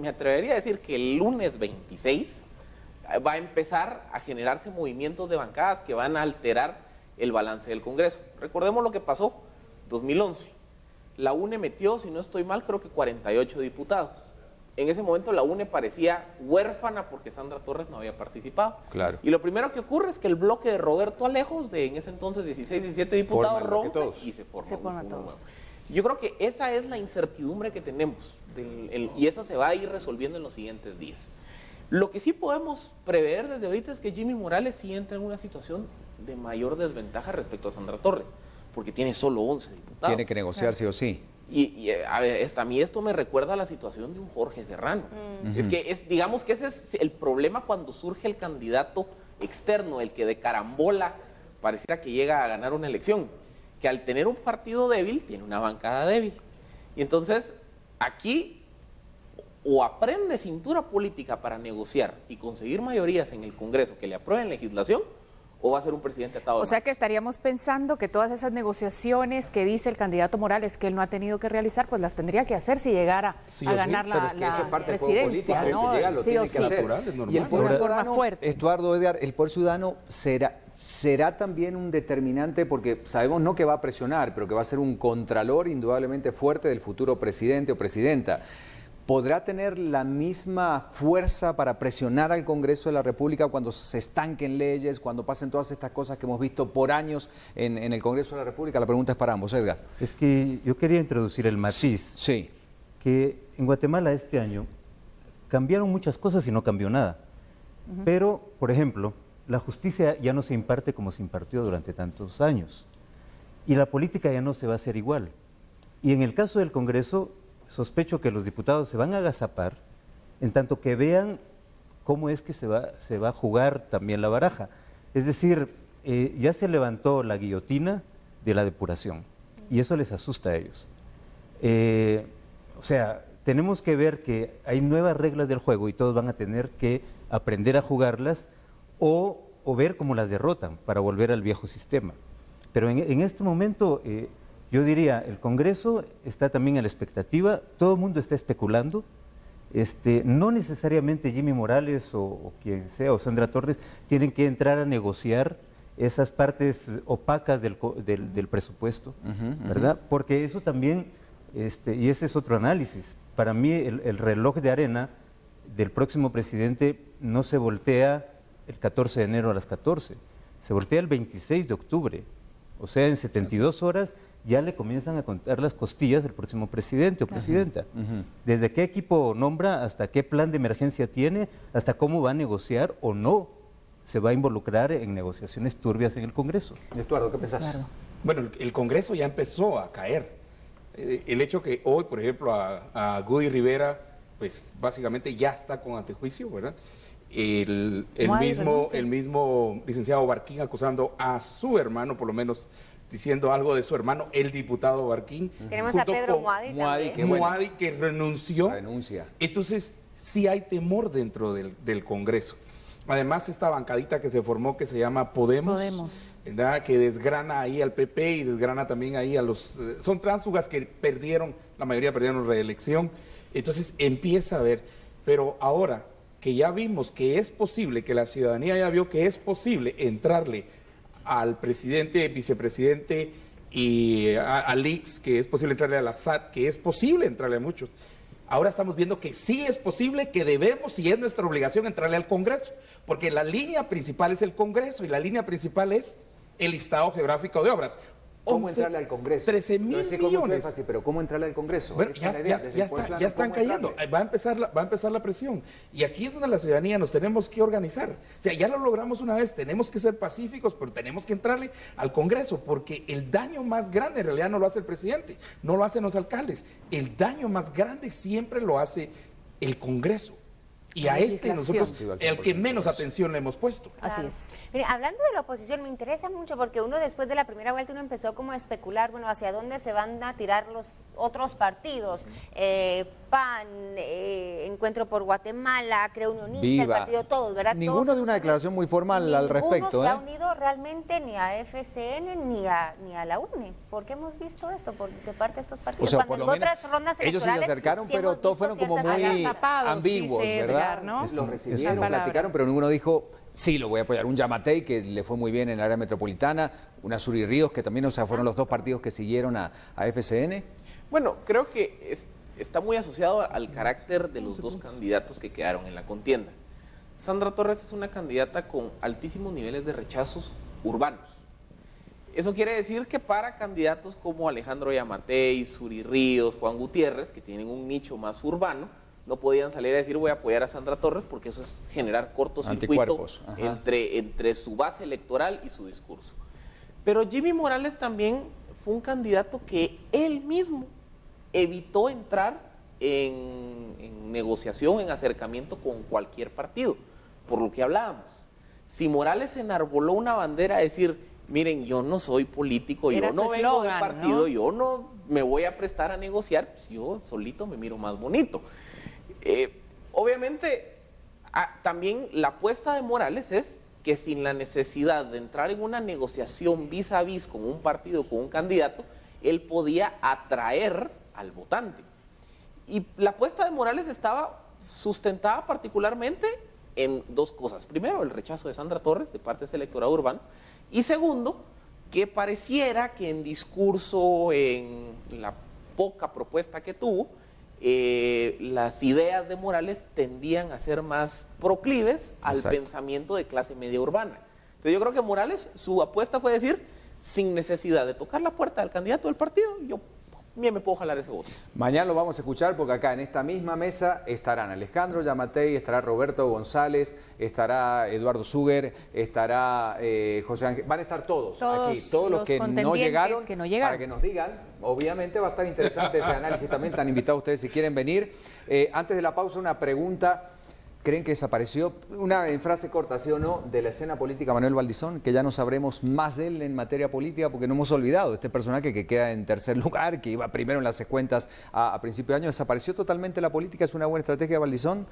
[SPEAKER 2] me atrevería a decir que el lunes 26 va a empezar a generarse movimientos de bancadas que van a alterar el balance del Congreso. Recordemos lo que pasó 2011. La UNE metió, si no estoy mal, creo que 48 diputados. En ese momento la UNE parecía huérfana porque Sandra Torres no había participado.
[SPEAKER 1] Claro.
[SPEAKER 2] Y lo primero que ocurre es que el bloque de Roberto Alejos, de en ese entonces 16, 17 diputados, rompe y se forma un nuevo. Yo creo que esa es la incertidumbre que tenemos y esa se va a ir resolviendo en los siguientes días. Lo que sí podemos prever desde ahorita es que Jimmy Morales sí entra en una situación de mayor desventaja respecto a Sandra Torres, porque tiene solo 11 diputados.
[SPEAKER 1] Tiene que negociar sí o sí.
[SPEAKER 2] Y a ver, a mí esto me recuerda a la situación de un Jorge Serrano. Es que digamos que ese es el problema cuando surge el candidato externo, el que de carambola pareciera que llega a ganar una elección, que al tener un partido débil tiene una bancada débil. Y entonces aquí o aprende cintura política para negociar y conseguir mayorías en el Congreso que le aprueben legislación, o va a ser un presidente atado.
[SPEAKER 6] O sea que estaríamos pensando que todas esas negociaciones que dice el candidato Morales que él no ha tenido que realizar, pues las tendría que hacer si llegara a ganar la presidencia, ¿no?
[SPEAKER 1] Si llega, lo tiene que hacer. Y el poder ciudadano, Estuardo, Edgar, el poder ciudadano será también un determinante, porque sabemos no que va a presionar, pero que va a ser un contralor indudablemente fuerte del futuro presidente o presidenta. ¿Podrá tener la misma fuerza para presionar al Congreso de la República cuando se estanquen leyes, cuando pasen todas estas cosas que hemos visto por años en el Congreso de la República? La pregunta es para ambos, Edgar.
[SPEAKER 3] Es que yo quería introducir el matiz, que en Guatemala este año cambiaron muchas cosas y no cambió nada. Pero, por ejemplo, la justicia ya no se imparte como se impartió durante tantos años. Y la política ya no se va a hacer igual. Y en el caso del Congreso, sospecho que los diputados se van a agazapar en tanto que vean cómo es que se va a jugar también la baraja. Es decir, ya se levantó la guillotina de la depuración y eso les asusta a ellos. O sea, tenemos que ver que hay nuevas reglas del juego y todos van a tener que aprender a jugarlas o ver cómo las derrotan para volver al viejo sistema. Pero en este momento, yo diría, el Congreso está también a la expectativa, todo el mundo está especulando, no necesariamente Jimmy Morales o quien sea, o Sandra Torres, tienen que entrar a negociar esas partes opacas del presupuesto, ¿verdad? Porque eso también, y ese es otro análisis, para mí el reloj de arena del próximo presidente no se voltea el 14 de enero a las 14, se voltea el 26 de octubre, o sea, en 72 horas ya le comienzan a contar las costillas del próximo presidente o presidenta. Desde qué equipo nombra, hasta qué plan de emergencia tiene, hasta cómo va a negociar o no se va a involucrar en negociaciones turbias en el Congreso.
[SPEAKER 1] Eduardo, ¿qué pensás?
[SPEAKER 5] Bueno, el Congreso ya empezó a caer. El hecho que hoy, por ejemplo, a Gudy Rivera, pues básicamente ya está con antejuicio, ¿verdad? El mismo licenciado Barquín acusando a su hermano, por lo menos diciendo algo de su hermano, el diputado Barquín.
[SPEAKER 4] Tenemos a Pedro
[SPEAKER 5] Muadi que renunció. Entonces, sí hay temor dentro del Congreso. Además, esta bancadita que se formó, que se llama Podemos. ¿Verdad? Que desgrana ahí al PP y desgrana también ahí a los... son tránsfugas que la mayoría perdieron reelección. Entonces, empieza a ver. Pero ahora que ya vimos que es posible, que la ciudadanía ya vio que es posible entrarle al presidente, vicepresidente y al IX, que es posible entrarle a la SAT, que es posible entrarle a muchos. Ahora estamos viendo que sí es posible, que debemos, y es nuestra obligación, entrarle al Congreso, porque la línea principal es el Congreso y la línea principal es el listado geográfico de obras.
[SPEAKER 1] ¿Cómo entrarle al Congreso?
[SPEAKER 5] 13.000 millones.
[SPEAKER 1] Pero ¿cómo entrarle al Congreso?
[SPEAKER 5] Bueno, ya están cayendo. Va a empezar la presión. Y aquí es donde la ciudadanía nos tenemos que organizar. O sea, ya lo logramos una vez, tenemos que ser pacíficos, pero tenemos que entrarle al Congreso, porque el daño más grande en realidad no lo hace el presidente, no lo hacen los alcaldes. El daño más grande siempre lo hace el Congreso. Y a nosotros, el que menos atención le hemos puesto.
[SPEAKER 4] Así es. Mire, hablando de la oposición, me interesa mucho porque uno después de la primera vuelta uno empezó como a especular, bueno, hacia dónde se van a tirar los otros partidos. PAN, Encuentro por Guatemala, Creo Unionista,
[SPEAKER 1] Viva.
[SPEAKER 4] el partido todos, ¿verdad?
[SPEAKER 1] Ninguno de una declaración muy formal al respecto.
[SPEAKER 4] Ninguno se ha unido realmente ni a FCN ni a la UNE. ¿Por qué hemos visto esto de parte de estos partidos?
[SPEAKER 1] O sea,
[SPEAKER 4] cuando en otras rondas
[SPEAKER 1] ellos sí se acercaron, pero todos fueron como muy ambiguos, ¿verdad? ¿no? Lo recibieron, platicaron, pero ninguno dijo, sí, lo voy a apoyar. Un Yamatei, que le fue muy bien en el área metropolitana, una Suri Ríos, que también, o sea, fueron los dos partidos que siguieron a FCN.
[SPEAKER 2] Bueno, creo que está muy asociado al carácter de los dos candidatos que quedaron en la contienda. Sandra Torres es una candidata con altísimos niveles de rechazos urbanos. Eso quiere decir que para candidatos como Alejandro Yamatei, Suri Ríos, Juan Gutiérrez, que tienen un nicho más urbano, no podían salir a decir voy a apoyar a Sandra Torres, porque eso es generar cortocircuito entre su base electoral y su discurso. Pero Jimmy Morales también fue un candidato que él mismo evitó entrar en negociación, en acercamiento con cualquier partido, por lo que hablábamos. Si Morales enarboló una bandera a decir, miren, yo no soy político, yo no vengo del partido, ¿no? Yo no me voy a prestar a negociar, pues yo solito me miro más bonito. Obviamente, también la apuesta de Morales es que sin la necesidad de entrar en una negociación vis a vis con un partido, con un candidato, él podía atraer al votante. Y la apuesta de Morales estaba sustentada particularmente en dos cosas. Primero, el rechazo de Sandra Torres de parte de ese electorado urbano. Y segundo, que pareciera que en discurso, en la poca propuesta que tuvo, las ideas de Morales tendían a ser más proclives al pensamiento de clase media urbana. Entonces yo creo que Morales, su apuesta fue decir, sin necesidad de tocar la puerta del candidato del partido, yo bien me puedo jalar ese voto.
[SPEAKER 1] Mañana lo vamos a escuchar porque acá en esta misma mesa estarán Alejandro Yamatei, estará Roberto González, estará Eduardo Suger, estará José Ángel, van a estar todos aquí, todos los que no llegaron, para que nos digan. Obviamente va a estar interesante ese análisis también, están invitados ustedes si quieren venir. Antes de la pausa, una pregunta. ¿Creen que desapareció? Una en frase corta, ¿sí o no?, de la escena política Manuel Valdizón, que ya no sabremos más de él en materia política porque no hemos olvidado este personaje que queda en tercer lugar, que iba primero en las cuentas a principio de año. ¿Desapareció totalmente la política? ¿Es una buena estrategia de Valdizón?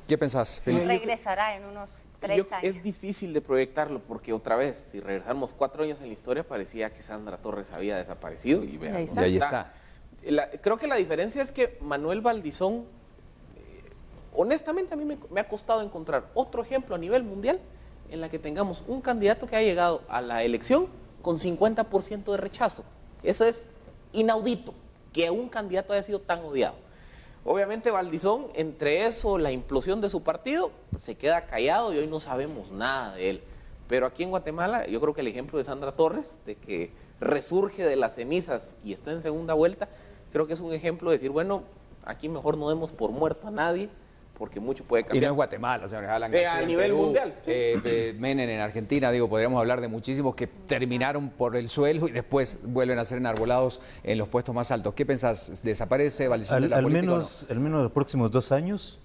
[SPEAKER 1] ¿Qué pensás, Felipe?
[SPEAKER 4] Regresará en unos 3 años.
[SPEAKER 2] Es difícil de proyectarlo porque otra vez, si regresamos 4 años en la historia, parecía que Sandra Torres había desaparecido y vean,
[SPEAKER 1] ahí está.
[SPEAKER 2] Creo que la diferencia es que Manuel Valdizón, honestamente a mí me ha costado encontrar otro ejemplo a nivel mundial en la que tengamos un candidato que ha llegado a la elección con 50% de rechazo. Eso es inaudito, que un candidato haya sido tan odiado. Obviamente Valdizón, entre eso, la implosión de su partido, se queda callado y hoy no sabemos nada de él. Pero aquí en Guatemala, yo creo que el ejemplo de Sandra Torres, de que resurge de las cenizas y está en segunda vuelta, creo que es un ejemplo de decir, bueno, aquí mejor no demos por muerto a nadie, porque mucho puede cambiar.
[SPEAKER 1] Y no es Guatemala, señor Alan García,
[SPEAKER 2] a nivel
[SPEAKER 1] Perú,
[SPEAKER 2] mundial. Sí.
[SPEAKER 1] Menem en Argentina, digo, podríamos hablar de muchísimos que terminaron por el suelo y después vuelven a ser enarbolados en los puestos más altos. ¿Qué pensás? ¿Desaparece Valdizón de la política o no?
[SPEAKER 3] Al menos los próximos 2 años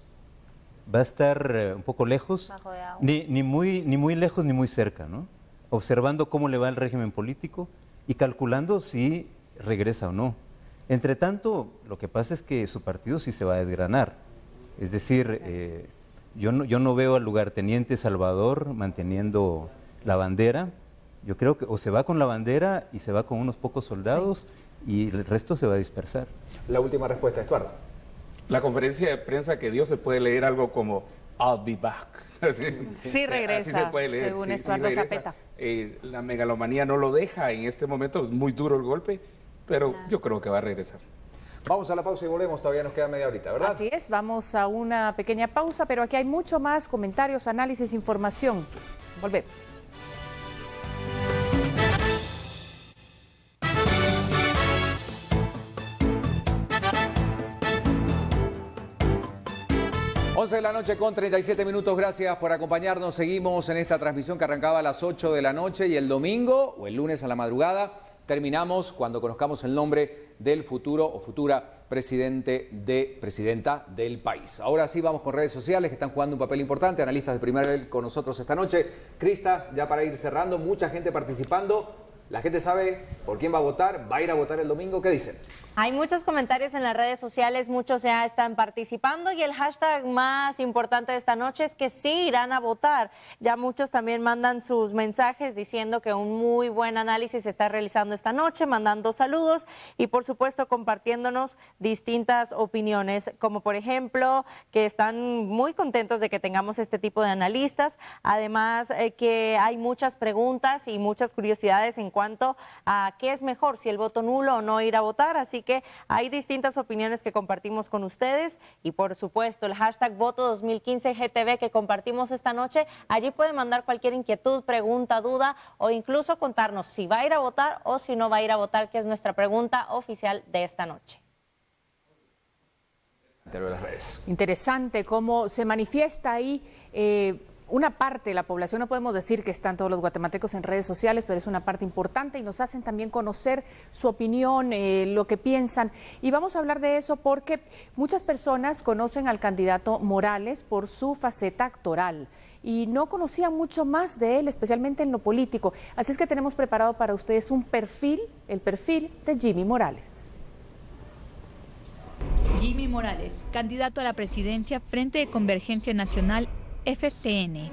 [SPEAKER 3] va a estar un poco lejos, ni muy lejos ni muy cerca, ¿no? Observando cómo le va el régimen político y calculando si regresa o no. Entre tanto, lo que pasa es que su partido sí se va a desgranar. Es decir, yo no veo al lugarteniente Salvador manteniendo la bandera. Yo creo que o se va con la bandera y se va con unos pocos soldados y el resto se va a dispersar.
[SPEAKER 7] La última respuesta, Estuardo.
[SPEAKER 5] La conferencia de prensa que dio se puede leer algo como I'll be back.
[SPEAKER 6] Sí regresa,
[SPEAKER 5] así se puede leer,
[SPEAKER 6] según
[SPEAKER 5] sí
[SPEAKER 6] Estuardo
[SPEAKER 5] regresa.
[SPEAKER 6] Zapeta.
[SPEAKER 5] La megalomanía no lo deja en este momento, es muy duro el golpe, pero yo creo que va a regresar.
[SPEAKER 7] Vamos a la pausa y volvemos, todavía nos queda media horita, ¿verdad?
[SPEAKER 6] Así es, vamos a una pequeña pausa, pero aquí hay mucho más, comentarios, análisis, información. Volvemos.
[SPEAKER 1] Once de la noche con 37 minutos, gracias por acompañarnos. Seguimos en esta transmisión que arrancaba a las 8 de la noche y el domingo o el lunes a la madrugada terminamos cuando conozcamos el nombre del futuro o futura presidenta del país. Ahora sí vamos con redes sociales que están jugando un papel importante, analistas de Primer Nivel con nosotros esta noche. Crista, ya para ir cerrando, mucha gente participando. La gente sabe por quién va a votar, va a ir a votar el domingo. ¿Qué dicen?
[SPEAKER 8] Hay muchos comentarios en las redes sociales, muchos ya están participando y el hashtag más importante de esta noche es que sí irán a votar. Ya muchos también mandan sus mensajes diciendo que un muy buen análisis se está realizando esta noche, mandando saludos y por supuesto compartiéndonos distintas opiniones, como por ejemplo que están muy contentos de que tengamos este tipo de analistas, además que hay muchas preguntas y muchas curiosidades en cuanto a qué es mejor, si el voto nulo o no ir a votar, así que hay distintas opiniones que compartimos con ustedes y por supuesto el hashtag voto 2015 GTV que compartimos esta noche, allí pueden mandar cualquier inquietud, pregunta, duda o incluso contarnos si va a ir a votar o si no va a ir a votar, que es nuestra pregunta oficial de esta noche.
[SPEAKER 6] Interesante cómo se manifiesta ahí una parte de la población, no podemos decir que están todos los guatemaltecos en redes sociales, pero es una parte importante y nos hacen también conocer su opinión, lo que piensan. Y vamos a hablar de eso porque muchas personas conocen al candidato Morales por su faceta actoral y no conocían mucho más de él, especialmente en lo político. Así es que tenemos preparado para ustedes un perfil, el perfil de Jimmy Morales.
[SPEAKER 17] Jimmy Morales, candidato a la presidencia Frente de Convergencia Nacional FCN.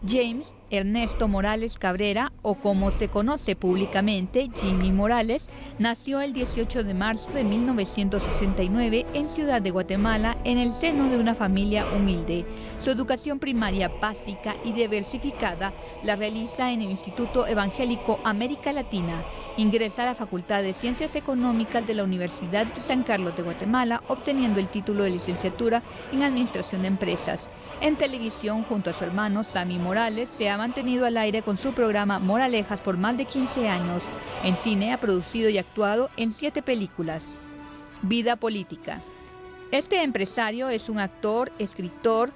[SPEAKER 17] James Ernesto Morales Cabrera, o como se conoce públicamente, Jimmy Morales, nació el 18 de marzo de 1969 en Ciudad de Guatemala, en el seno de una familia humilde. Su educación primaria básica y diversificada la realiza en el Instituto Evangélico América Latina. Ingresa a la Facultad de Ciencias Económicas de la Universidad de San Carlos de Guatemala, obteniendo el título de licenciatura en Administración de Empresas. En televisión, junto a su hermano Sammy Morales, se ha mantenido al aire con su programa Moralejas por más de 15 años. En cine ha producido y actuado en 7 películas. Vida política. Este empresario es un actor, escritor,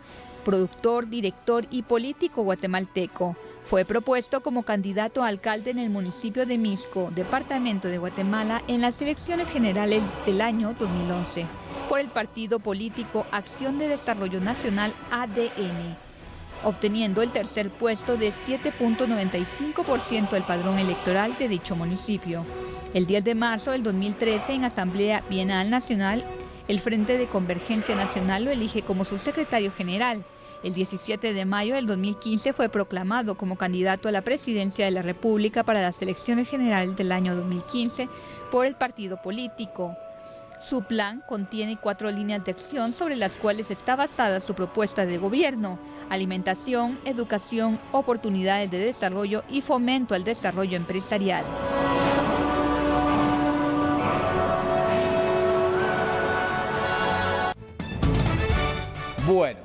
[SPEAKER 17] productor, director y político guatemalteco. Fue propuesto como candidato a alcalde en el municipio de Misco, departamento de Guatemala, en las elecciones generales del año 2011. por el partido político Acción de Desarrollo Nacional ADN, obteniendo el tercer puesto de 7.95% del padrón electoral de dicho municipio. El 10 de marzo del 2013, en Asamblea Bienal Nacional, el Frente de Convergencia Nacional lo elige como su secretario general. El 17 de mayo del 2015 fue proclamado como candidato a la presidencia de la República para las elecciones generales del año 2015 por el partido político. Su plan contiene 4 líneas de acción sobre las cuales está basada su propuesta de gobierno: alimentación, educación, oportunidades de desarrollo y fomento al desarrollo empresarial.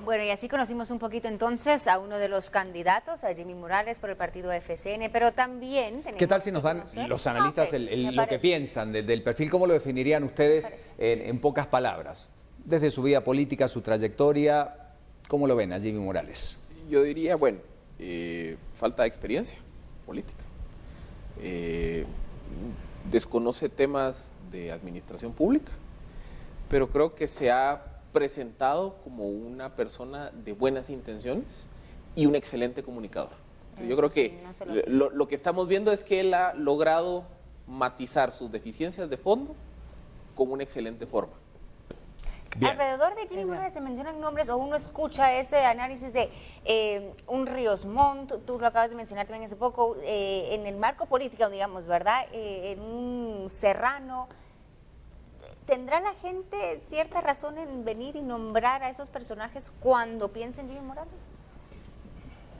[SPEAKER 4] Bueno, y así conocimos un poquito entonces a uno de los candidatos, a Jimmy Morales por el partido FCN, pero también tenemos...
[SPEAKER 1] ¿Qué tal si nos dan los analistas lo que piensan del perfil? ¿Cómo lo definirían ustedes en pocas palabras? Desde su vida política, su trayectoria, ¿cómo lo ven a Jimmy Morales?
[SPEAKER 2] Yo diría, bueno, falta de experiencia política. Desconoce temas de administración pública, pero creo que se ha presentado como una persona de buenas intenciones y un excelente comunicador. Yo creo que lo que estamos viendo es que él ha logrado matizar sus deficiencias de fondo con una excelente forma.
[SPEAKER 4] Bien. Alrededor de Jimmy Morales se mencionan nombres, o uno escucha ese análisis de un Ríos Montt, tú lo acabas de mencionar también hace poco, en el marco político, digamos, ¿verdad? En un Serrano. ¿Tendrá la gente cierta razón en venir y nombrar a esos personajes cuando piensa en Jimmy Morales?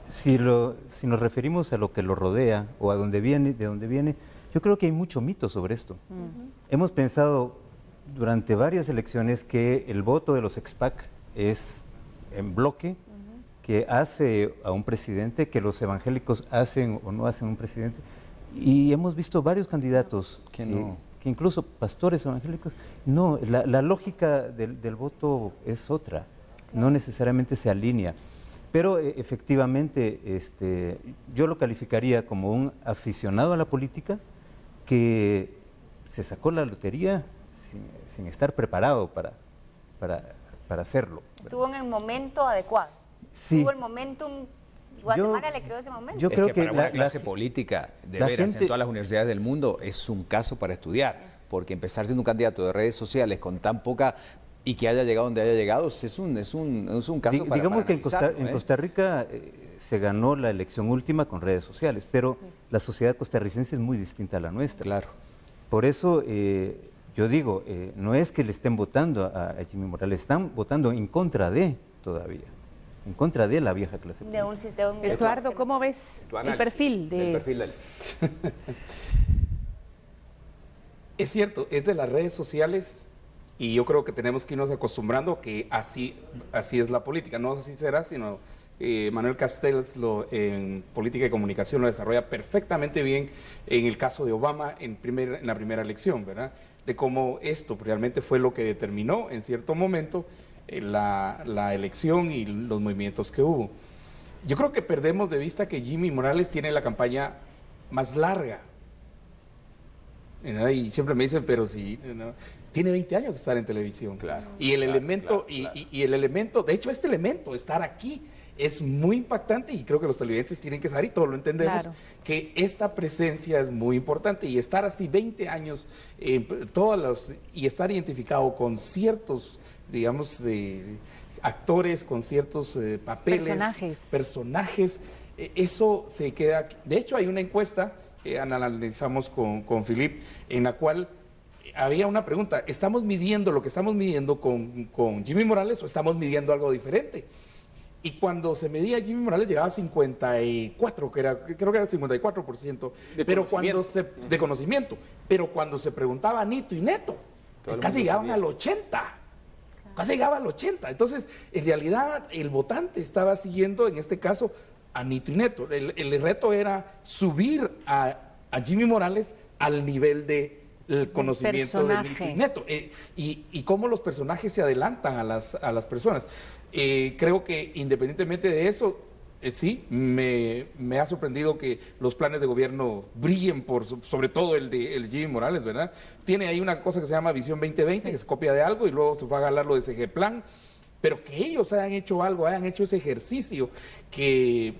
[SPEAKER 3] Si nos referimos a lo que lo rodea o a dónde viene, de dónde viene, yo creo que hay mucho mito sobre esto. Hemos pensado durante varias elecciones que el voto de los ex-PAC es en bloque, que hace a un presidente, que los evangélicos hacen o no hacen un presidente. Y hemos visto varios candidatos que incluso pastores evangélicos, no, la lógica del voto es otra, no necesariamente se alinea. Pero efectivamente yo lo calificaría como un aficionado a la política que se sacó la lotería sin estar preparado para hacerlo.
[SPEAKER 4] Estuvo en el momento adecuado.
[SPEAKER 3] Sí.
[SPEAKER 4] Tuvo el momentum. Guatemala le creó ese momento.
[SPEAKER 1] Yo creo que para una clase política, de veras, en todas las universidades del mundo, es un caso para estudiar, porque empezar siendo un candidato de redes sociales con tan poca y que haya llegado donde haya llegado es un caso para
[SPEAKER 3] digamos que
[SPEAKER 1] analizarlo,
[SPEAKER 3] en Costa Rica se ganó la elección última con redes sociales, pero la sociedad costarricense es muy distinta a la nuestra.
[SPEAKER 1] Claro.
[SPEAKER 3] Por eso yo digo, no es que le estén votando a Jimmy Morales, están votando en contra de todavía. En contra de la vieja clase política.
[SPEAKER 6] Estuardo, ¿cómo ves el perfil de él?
[SPEAKER 5] Es cierto, es de las redes sociales y yo creo que tenemos que irnos acostumbrando que así es la política. No así será, sino Manuel Castells en política y comunicación lo desarrolla perfectamente bien en el caso de Obama en la primera elección, ¿verdad? De cómo esto realmente fue lo que determinó en cierto momento la elección y los movimientos que hubo. Yo creo que perdemos de vista que Jimmy Morales tiene la campaña más larga. Y siempre me dicen, pero si tiene 20 años de estar en televisión. Claro, y el elemento, y el elemento, de hecho este elemento, estar aquí, es muy impactante y creo que los televidentes tienen que saber, y todos lo entendemos, que esta presencia es muy importante y estar así 20 años, y estar identificado con ciertos, digamos, actores, con ciertos papeles, personajes, eso se queda. De hecho, hay una encuesta que analizamos con Philip, en la cual había una pregunta: ¿estamos midiendo lo que estamos midiendo con Jimmy Morales o estamos midiendo algo diferente? Y cuando se medía Jimmy Morales llegaba a 54, creo que era 54%, de conocimiento. Pero cuando se preguntaba a Nito y Neto, casi llegaban al 80. Casi llegaba al 80. Entonces, en realidad, el votante estaba siguiendo, en este caso, a Nito y Neto. El reto era subir a Jimmy Morales al nivel del conocimiento de Nito y Neto. Y cómo los personajes se adelantan a las personas. Creo que independientemente de eso, Sí, me ha sorprendido que los planes de gobierno brillen sobre todo el de Jimmy Morales, ¿verdad? Tiene ahí una cosa que se llama Visión 2020, que se copia de algo y luego se va a ganar lo de CG Plan, pero que ellos hayan hecho algo, hayan hecho ese ejercicio que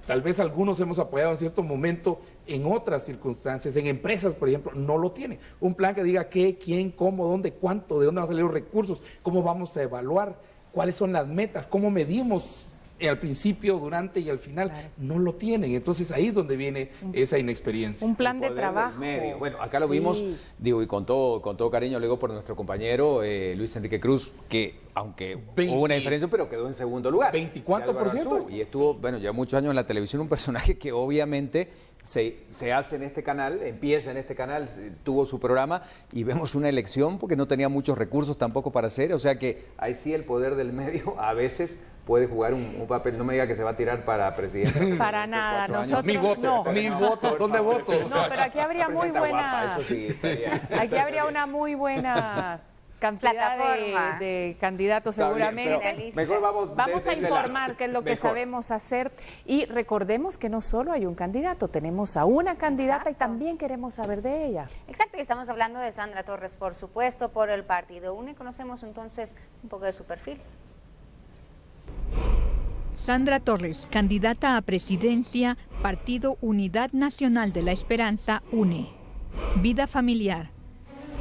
[SPEAKER 5] tal vez algunos hemos apoyado en cierto momento en otras circunstancias, en empresas, por ejemplo, no lo tiene. Un plan que diga qué, quién, cómo, dónde, cuánto, de dónde van a salir los recursos, cómo vamos a evaluar, cuáles son las metas, cómo medimos al principio, durante y al final. Claro. No lo tienen. Entonces ahí es donde viene esa inexperiencia.
[SPEAKER 6] Un plan de trabajo.
[SPEAKER 1] Bueno, acá lo vimos, digo, y con todo cariño, le digo por nuestro compañero Luis Enrique Cruz, que aunque hubo una diferencia, pero quedó en segundo lugar.
[SPEAKER 5] 24%.
[SPEAKER 1] Y estuvo, bueno, ya muchos años en la televisión, un personaje que obviamente se hace en este canal, empieza en este canal, tuvo su programa y vemos una elección porque no tenía muchos recursos tampoco para hacer, o sea que ahí sí el poder del medio a veces puede jugar un papel. No me diga que se va a tirar para presidente.
[SPEAKER 6] Para nada, nosotros
[SPEAKER 5] mi voto,
[SPEAKER 6] no.
[SPEAKER 5] Mi voto, ¿dónde voto?
[SPEAKER 6] No, pero aquí habría muy buena,
[SPEAKER 1] guapa, eso sí,
[SPEAKER 6] aquí habría una muy buena cantidad de candidatos seguramente.
[SPEAKER 1] Bien, mejor vamos
[SPEAKER 6] a informar qué es lo que sabemos hacer y recordemos que no solo hay un candidato, tenemos a una candidata. Exacto. Y también queremos saber de ella.
[SPEAKER 4] Exacto, y estamos hablando de Sandra Torres, por supuesto, por el partido UNE. Conocemos entonces un poco de su perfil.
[SPEAKER 17] Sandra Torres, candidata a presidencia, Partido Unidad Nacional de la Esperanza, UNE. Vida familiar.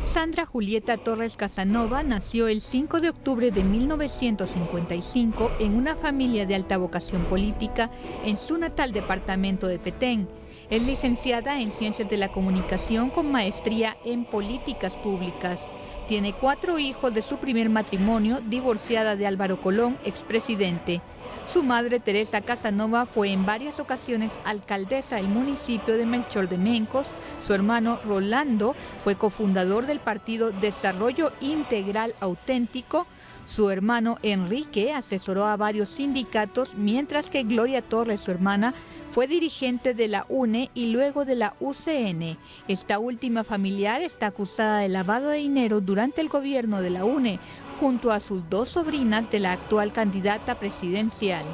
[SPEAKER 17] Sandra Julieta Torres Casanova nació el 5 de octubre de 1955 en una familia de alta vocación política en su natal departamento de Petén. Es licenciada en Ciencias de la Comunicación con maestría en Políticas Públicas. Tiene 4 hijos de su primer matrimonio, divorciada de Álvaro Colón, expresidente. Su madre, Teresa Casanova, fue en varias ocasiones alcaldesa del municipio de Melchor de Mencos. Su hermano Rolando fue cofundador del partido Desarrollo Integral Auténtico. Su hermano Enrique asesoró a varios sindicatos, mientras que Gloria Torres, su hermana, fue dirigente de la UNE y luego de la UCN. Esta última familiar está acusada de lavado de dinero durante el gobierno de la UNE, junto a sus 2 sobrinas de la actual candidata presidencial.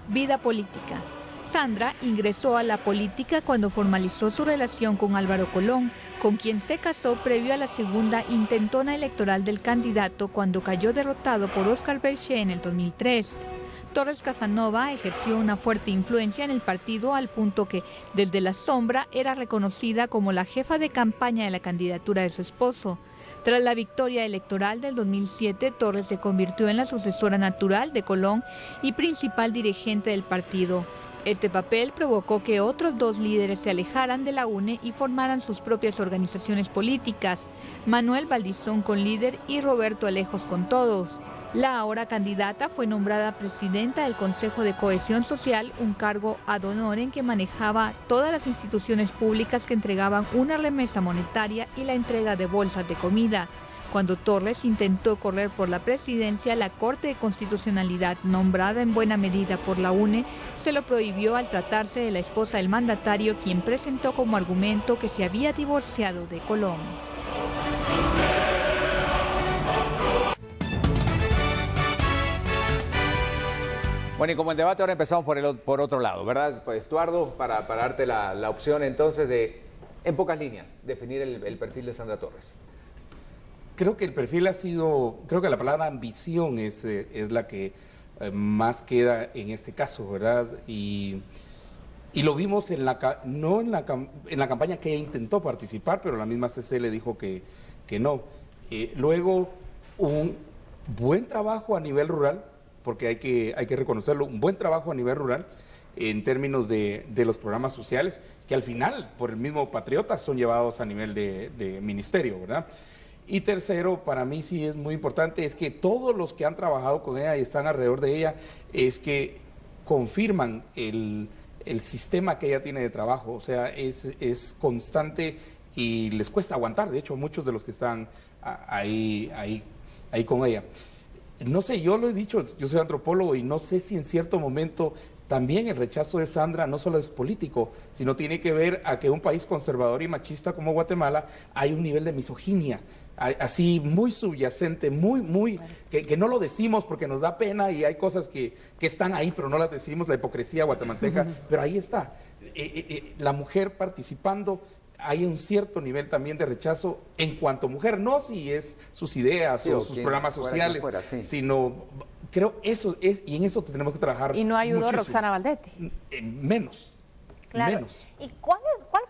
[SPEAKER 17] Vida política. Sandra ingresó a la política cuando formalizó su relación con Álvaro Colón, con quien se casó previo a la segunda intentona electoral del candidato cuando cayó derrotado por Óscar Berché en el 2003. Torres Casanova ejerció una fuerte influencia en el partido al punto que, desde la sombra, era reconocida como la jefa de campaña de la candidatura de su esposo. Tras la victoria electoral del 2007, Torres se convirtió en la sucesora natural de Colón y principal dirigente del partido. Este papel provocó que otros 2 líderes se alejaran de la UNE y formaran sus propias organizaciones políticas, Manuel Valdizón con Líder y Roberto Alejos con Todos. La ahora candidata fue nombrada presidenta del Consejo de Cohesión Social, un cargo ad honorem que manejaba todas las instituciones públicas que entregaban una remesa monetaria y la entrega de bolsas de comida. Cuando Torres intentó correr por la presidencia, la Corte de Constitucionalidad, nombrada en buena medida por la UNE, se lo prohibió al tratarse de la esposa del mandatario, quien presentó como argumento que se había divorciado de Colón.
[SPEAKER 1] Bueno, y como el debate ahora empezamos por otro lado, ¿verdad? Pues Estuardo, para darte la opción entonces de, en pocas líneas, definir el perfil de Sandra Torres.
[SPEAKER 5] Creo que el perfil creo que la palabra ambición es la que más queda en este caso, ¿verdad? Y lo vimos no en la campaña que ella intentó participar, pero la misma CC le dijo que no. Luego, un buen trabajo a nivel rural, porque hay que reconocerlo, un buen trabajo a nivel rural en términos de los programas sociales, que al final, por el mismo Patriotas, son llevados a nivel de ministerio, ¿verdad? Y tercero, para mí sí es muy importante, es que todos los que han trabajado con ella y están alrededor de ella, es que confirman el sistema que ella tiene de trabajo, o sea, es constante y les cuesta aguantar, de hecho, muchos de los que están ahí con ella. No sé, yo lo he dicho, yo soy antropólogo y no sé si en cierto momento también el rechazo de Sandra no solo es político, sino tiene que ver a que en un país conservador y machista como Guatemala hay un nivel de misoginia, así muy subyacente, que no lo decimos porque nos da pena y hay cosas que están ahí, pero no las decimos, la hipocresía guatemalteca, pero ahí está. La mujer participando, hay un cierto nivel también de rechazo en cuanto a mujer, no si es sus ideas o sus programas sociales, sino creo eso es, y en eso tenemos que trabajar.
[SPEAKER 6] Y no ayudó
[SPEAKER 5] muchísimo.
[SPEAKER 6] Roxana Valdetti.
[SPEAKER 5] Menos.
[SPEAKER 4] Claro.
[SPEAKER 5] Menos.
[SPEAKER 4] ¿Y cuál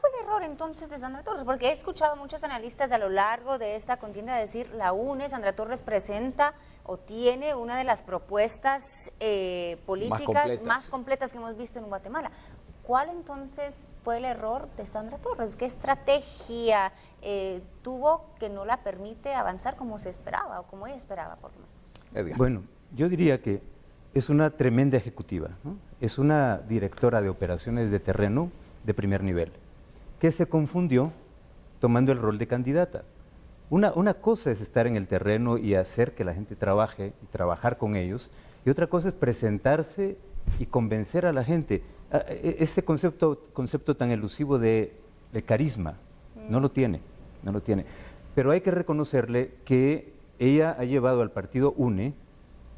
[SPEAKER 4] fue el error entonces de Sandra Torres? Porque he escuchado a muchos analistas a lo largo de esta contienda decir, la UNE, Sandra Torres presenta o tiene una de las propuestas políticas más completas que hemos visto en Guatemala. ¿Cuál entonces fue el error de Sandra Torres? ¿Qué estrategia tuvo que no la permite avanzar como se esperaba o como ella esperaba, por lo menos?
[SPEAKER 1] Edgar.
[SPEAKER 3] Bueno, yo diría que es una tremenda ejecutiva, ¿no? Es una directora de operaciones de terreno de primer nivel, que se confundió tomando el rol de candidata. Una cosa es estar en el terreno y hacer que la gente trabaje y trabajar con ellos, y otra cosa es presentarse y convencer a la gente. Ese concepto tan elusivo de carisma, no lo tiene. Pero hay que reconocerle que ella ha llevado al partido UNE,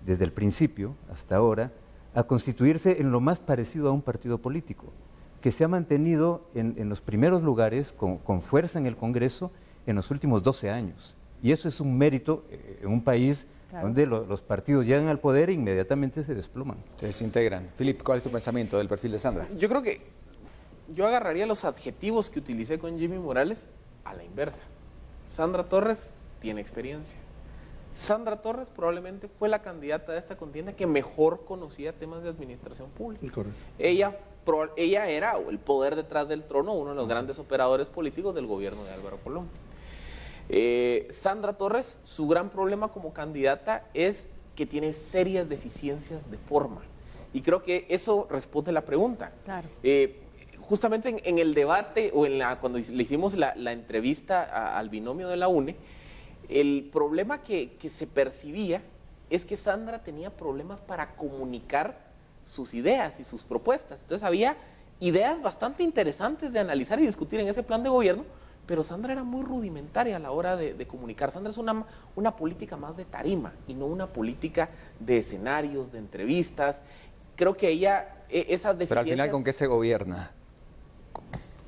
[SPEAKER 3] desde el principio hasta ahora, a constituirse en lo más parecido a un partido político, que se ha mantenido en los primeros lugares con fuerza en el Congreso en los últimos 12 años. Y eso es un mérito en un país donde los partidos llegan al poder e inmediatamente se desploman.
[SPEAKER 1] Se desintegran. Philip, ¿cuál es tu pensamiento del perfil de Sandra?
[SPEAKER 2] Yo creo que yo agarraría los adjetivos que utilicé con Jimmy Morales a la inversa. Sandra Torres tiene experiencia. Sandra Torres probablemente fue la candidata de esta contienda que mejor conocía temas de administración pública.
[SPEAKER 5] Correcto.
[SPEAKER 2] Ella era el poder detrás del trono, uno de los grandes operadores políticos del gobierno de Álvaro Colón. Sandra Torres, su gran problema como candidata es que tiene serias deficiencias de forma. Y creo que eso responde a la pregunta.
[SPEAKER 6] Claro.
[SPEAKER 2] Justamente en el debate o cuando le hicimos la entrevista al binomio de la UNE, el problema que se percibía es que Sandra tenía problemas para comunicar sus ideas y sus propuestas. Entonces había ideas bastante interesantes de analizar y discutir en ese plan de gobierno, pero Sandra era muy rudimentaria a la hora de comunicar. Sandra es una política más de tarima y no una política de escenarios, de entrevistas. Creo que ella, esas deficiencias...
[SPEAKER 1] Pero al final, ¿con qué se gobierna?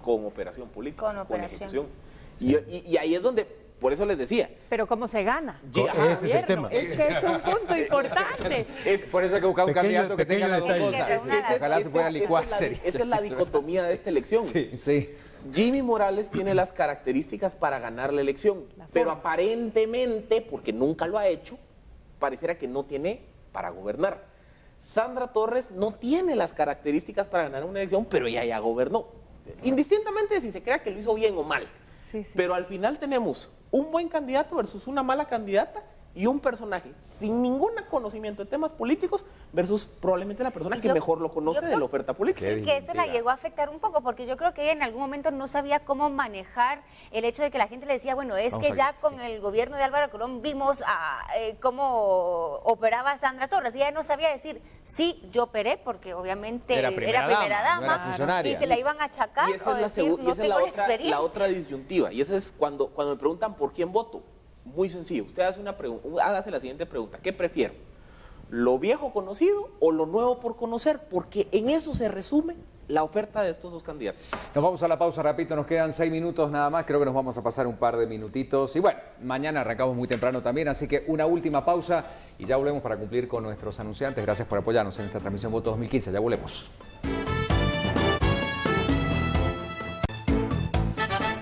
[SPEAKER 2] Con operación política,
[SPEAKER 4] con ejecución.
[SPEAKER 2] Y ahí es donde, por eso les decía.
[SPEAKER 6] Pero ¿cómo se gana?
[SPEAKER 3] Ese es el tema.
[SPEAKER 6] Es que es un punto importante.
[SPEAKER 1] Por eso hay que buscar un candidato que tenga las dos cosas. Ojalá se pueda licuar.
[SPEAKER 2] Esta es la dicotomía de esta elección.
[SPEAKER 1] Sí.
[SPEAKER 2] Jimmy Morales tiene las características para ganar la elección, pero aparentemente, porque nunca lo ha hecho, pareciera que no tiene para gobernar. Sandra Torres no tiene las características para ganar una elección, pero ella ya gobernó. Indistintamente de si se crea que lo hizo bien o mal.
[SPEAKER 6] Sí.
[SPEAKER 2] Pero al final tenemos un buen candidato versus una mala candidata y un personaje sin ningún conocimiento de temas políticos versus probablemente la persona que mejor lo conoce de la oferta política.
[SPEAKER 4] Sí, que eso la llegó a afectar un poco, porque yo creo que ella en algún momento no sabía cómo manejar el hecho de que la gente le decía, bueno, es que ya con el gobierno de Álvaro Colón vimos cómo operaba Sandra Torres, y ella no sabía decir, sí, yo operé, porque obviamente era primera dama y se la iban a achacar o decir, no tengo la experiencia.
[SPEAKER 2] La otra disyuntiva, y esa es cuando me preguntan por quién voto. Muy sencillo, usted hágase la siguiente pregunta, ¿qué prefiero? ¿Lo viejo conocido o lo nuevo por conocer? Porque en eso se resume la oferta de estos dos candidatos.
[SPEAKER 1] Nos vamos a la pausa, rapidito, nos quedan 6 minutos nada más, creo que nos vamos a pasar un par de minutitos y bueno, mañana arrancamos muy temprano también, así que una última pausa y ya volvemos para cumplir con nuestros anunciantes. Gracias por apoyarnos en esta transmisión Voto 2015, ya volvemos.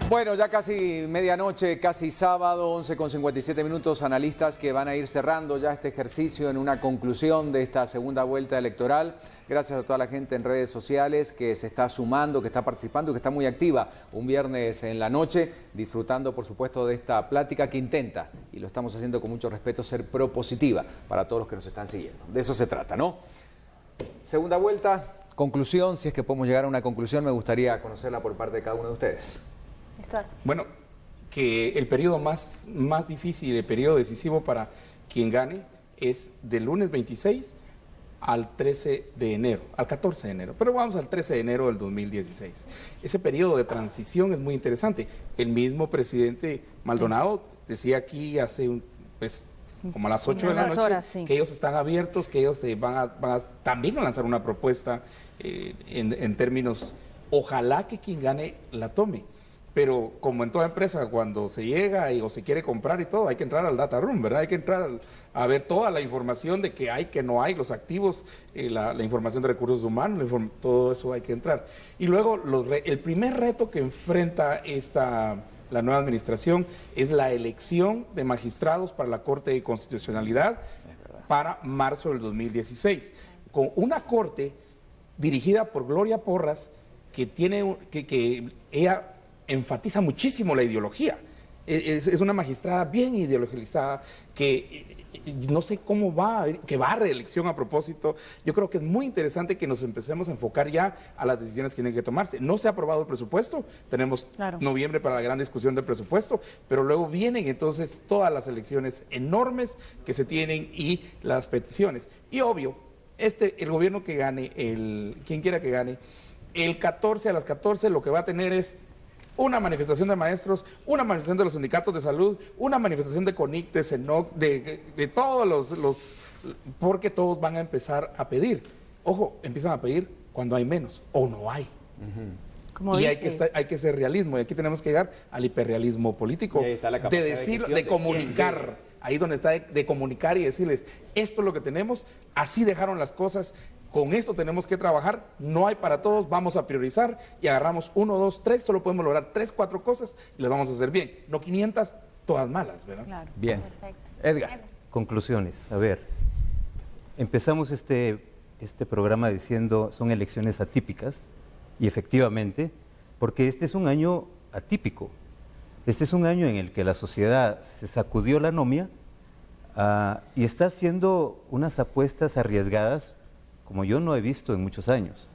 [SPEAKER 1] Bueno, ya casi medianoche, casi sábado, 11:57 minutos, analistas que van a ir cerrando ya este ejercicio en una conclusión de esta segunda vuelta electoral. Gracias a toda la gente en redes sociales que se está sumando, que está participando y que está muy activa un viernes en la noche, disfrutando por supuesto de esta plática que intenta, y lo estamos haciendo con mucho respeto, ser propositiva para todos los que nos están siguiendo. De eso se trata, ¿no? Segunda vuelta, conclusión, si es que podemos llegar a una conclusión, me gustaría conocerla por parte de cada uno de ustedes.
[SPEAKER 5] Bueno, que el periodo más difícil, el periodo decisivo para quien gane es del lunes 26 al 13 de enero, al 14 de enero, pero vamos al 13 de enero del 2016. Ese periodo de transición es muy interesante. El mismo presidente Maldonado decía aquí hace como a las 8 de la noche, que ellos están abiertos, que ellos van a también a lanzar una propuesta en términos, ojalá que quien gane la tome. Pero como en toda empresa, cuando se llega o se quiere comprar y todo, hay que entrar al data room, ¿verdad? Hay que entrar a ver toda la información de que hay, que no hay, los activos, la información de recursos humanos, todo eso hay que entrar. Y luego el primer reto que enfrenta la nueva administración es la elección de magistrados para la Corte de Constitucionalidad para marzo del 2016, con una corte dirigida por Gloria Porras, que ella enfatiza muchísimo la ideología. Es una magistrada bien ideologizada que no sé cómo que va a reelección a propósito. Yo creo que es muy interesante que nos empecemos a enfocar ya a las decisiones que tienen que tomarse. No se ha aprobado el presupuesto, tenemos noviembre para la gran discusión del presupuesto, pero luego vienen entonces todas las elecciones enormes que se tienen y las peticiones. Y obvio, el gobierno que gane, quien quiera que gane, el 14 a las 14 lo que va a tener es una manifestación de maestros, una manifestación de los sindicatos de salud, una manifestación de CONIC, de CENOC, de todos los porque todos van a empezar a pedir. Ojo, empiezan a pedir cuando hay menos o no hay. Y hay que ser realismo, y aquí tenemos que llegar al hiperrealismo político, de decir, de comunicar, ahí donde está de comunicar y decirles, esto es lo que tenemos, así dejaron las cosas, con esto tenemos que trabajar, no hay para todos, vamos a priorizar y agarramos 1, 2, 3, solo podemos lograr 3, 4 cosas y las vamos a hacer bien, no 500, todas malas, ¿verdad?
[SPEAKER 3] Claro. Bien.
[SPEAKER 4] Perfecto.
[SPEAKER 3] Edgar. Conclusiones, a ver, empezamos este programa diciendo son elecciones atípicas y efectivamente, porque este es un año atípico, este es un año en el que la sociedad se sacudió la anomia y está haciendo unas apuestas arriesgadas como yo no he visto en muchos años.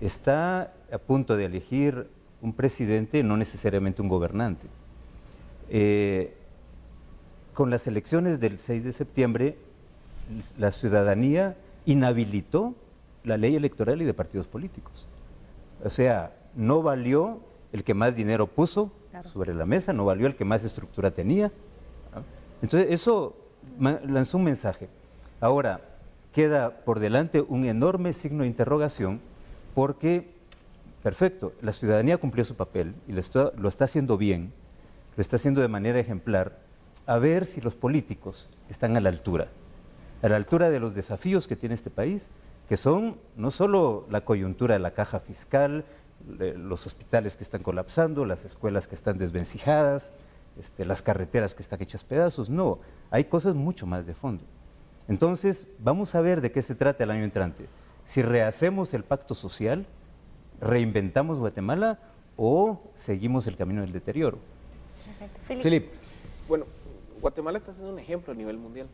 [SPEAKER 3] Está a punto de elegir un presidente, no necesariamente un gobernante. Con las elecciones del 6 de septiembre, la ciudadanía inhabilitó la ley electoral y de partidos políticos. O sea, no valió el que más dinero puso sobre la mesa, no valió el que más estructura tenía. Entonces, eso lanzó un mensaje. Ahora, queda por delante un enorme signo de interrogación porque, perfecto, la ciudadanía cumplió su papel y lo está haciendo bien, lo está haciendo de manera ejemplar, a ver si los políticos están a la altura de los desafíos que tiene este país, que son no solo la coyuntura de la caja fiscal, los hospitales que están colapsando, las escuelas que están desvencijadas, las carreteras que están hechas pedazos, no, hay cosas mucho más de fondo. Entonces, vamos a ver de qué se trata el año entrante. Si rehacemos el pacto social, reinventamos Guatemala o seguimos el camino del deterioro.
[SPEAKER 2] Felipe. Bueno, Guatemala está siendo un ejemplo a nivel mundial,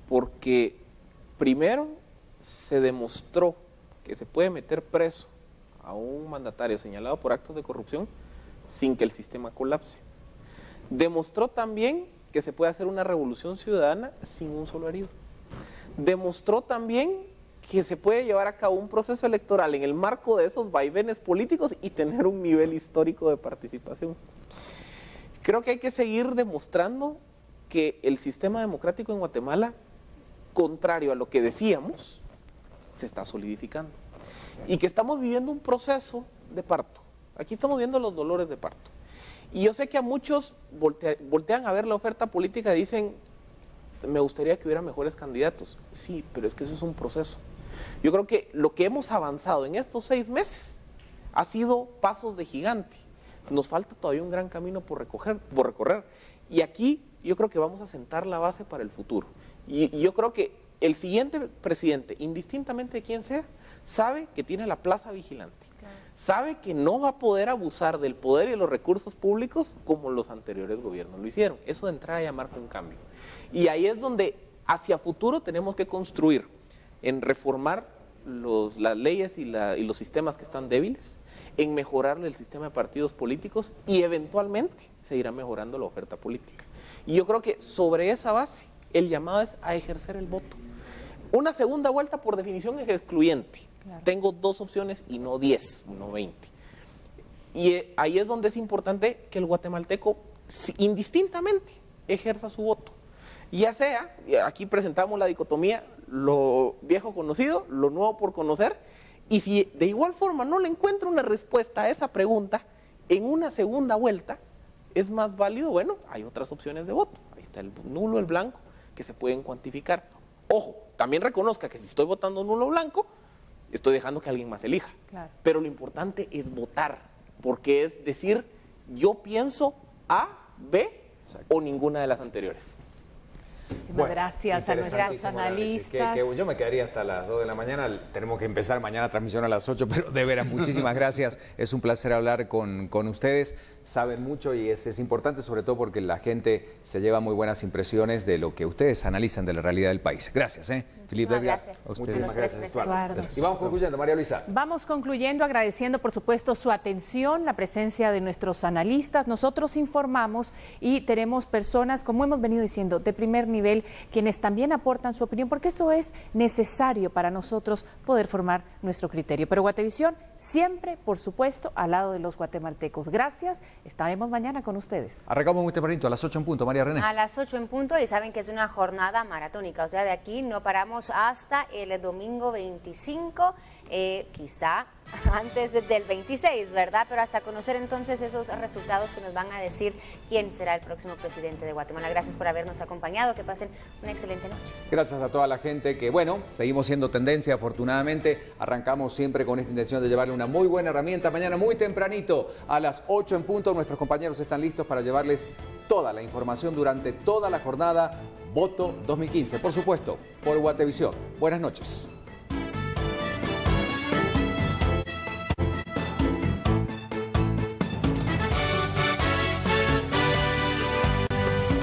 [SPEAKER 2] porque primero se demostró que se puede meter preso a un mandatario señalado por actos de corrupción sin que el sistema colapse. Demostró también que se puede hacer una revolución ciudadana sin un solo herido. Demostró también que se puede llevar a cabo un proceso electoral en el marco de esos vaivenes políticos y tener un nivel histórico de participación. Creo que hay que seguir demostrando que el sistema democrático en Guatemala, contrario a lo que decíamos, se está solidificando. Y que estamos viviendo un proceso de parto. Aquí estamos viendo los dolores de parto. Y yo sé que a muchos voltean a ver la oferta política y dicen, me gustaría que hubiera mejores candidatos. Sí, pero es que eso es un proceso. Yo creo que lo que hemos avanzado en estos 6 meses ha sido pasos de gigante. Nos falta todavía un gran camino por recorrer. Y aquí yo creo que vamos a sentar la base para el futuro. Y yo creo que el siguiente presidente, indistintamente de quién sea, sabe que tiene la plaza vigilante. Sabe que no va a poder abusar del poder y de los recursos públicos como los anteriores gobiernos lo hicieron. Eso de entrada ya marca un cambio. Y ahí es donde hacia futuro tenemos que construir en reformar las leyes y los sistemas que están débiles, en mejorar el sistema de partidos políticos y eventualmente se irá mejorando la oferta política. Y yo creo que sobre esa base el llamado es a ejercer el voto. Una segunda vuelta por definición es excluyente. Claro. Tengo 2 opciones y no 10, no 20. Y ahí es donde es importante que el guatemalteco indistintamente ejerza su voto. Ya sea, aquí presentamos la dicotomía, lo viejo conocido, lo nuevo por conocer, y si de igual forma no le encuentro una respuesta a esa pregunta, en una segunda vuelta es más válido, bueno, hay otras opciones de voto. Ahí está el nulo, el blanco, que se pueden cuantificar. Ojo, también reconozca que si estoy votando nulo o blanco, estoy dejando que alguien más elija. Claro. Pero lo importante es votar, porque es decir, yo pienso A, B o ninguna de las anteriores.
[SPEAKER 6] Muchísimas gracias a nuestros analistas.
[SPEAKER 7] Yo me quedaría hasta las 2 de la mañana. Tenemos que empezar mañana transmisión a las 8, pero de veras, muchísimas gracias. Es un placer hablar con ustedes. Saben mucho y es importante, sobre todo porque la gente se lleva muy buenas impresiones de lo que ustedes analizan de la realidad del país. Gracias, Felipe.
[SPEAKER 4] Gracias.
[SPEAKER 7] Muchísimas gracias. Y vamos concluyendo, María Luisa.
[SPEAKER 6] Vamos concluyendo agradeciendo, por supuesto, su atención, la presencia de nuestros analistas. Nosotros informamos y tenemos personas, como hemos venido diciendo, de primer nivel, quienes también aportan su opinión, porque eso es necesario para nosotros poder formar nuestro criterio. Pero Guatevisión siempre, por supuesto, al lado de los guatemaltecos. Gracias. Estaremos mañana con ustedes.
[SPEAKER 7] Arrancamos muy tempranito, a las 8 en punto, María René.
[SPEAKER 4] A las 8 en punto, y saben que es una jornada maratónica, o sea, de aquí no paramos hasta el domingo 25, quizá antes del 26, ¿verdad? Pero hasta conocer entonces esos resultados que nos van a decir quién será el próximo presidente de Guatemala. Gracias por habernos acompañado, que pasen una excelente noche.
[SPEAKER 1] Gracias a toda la gente que, bueno, seguimos siendo tendencia, afortunadamente. Arrancamos siempre con esta intención de llevarle una muy buena herramienta. Mañana muy tempranito, a las 8 en punto, nuestros compañeros están listos para llevarles toda la información durante toda la jornada Voto 2015, por supuesto, por Guatevisión. Buenas noches.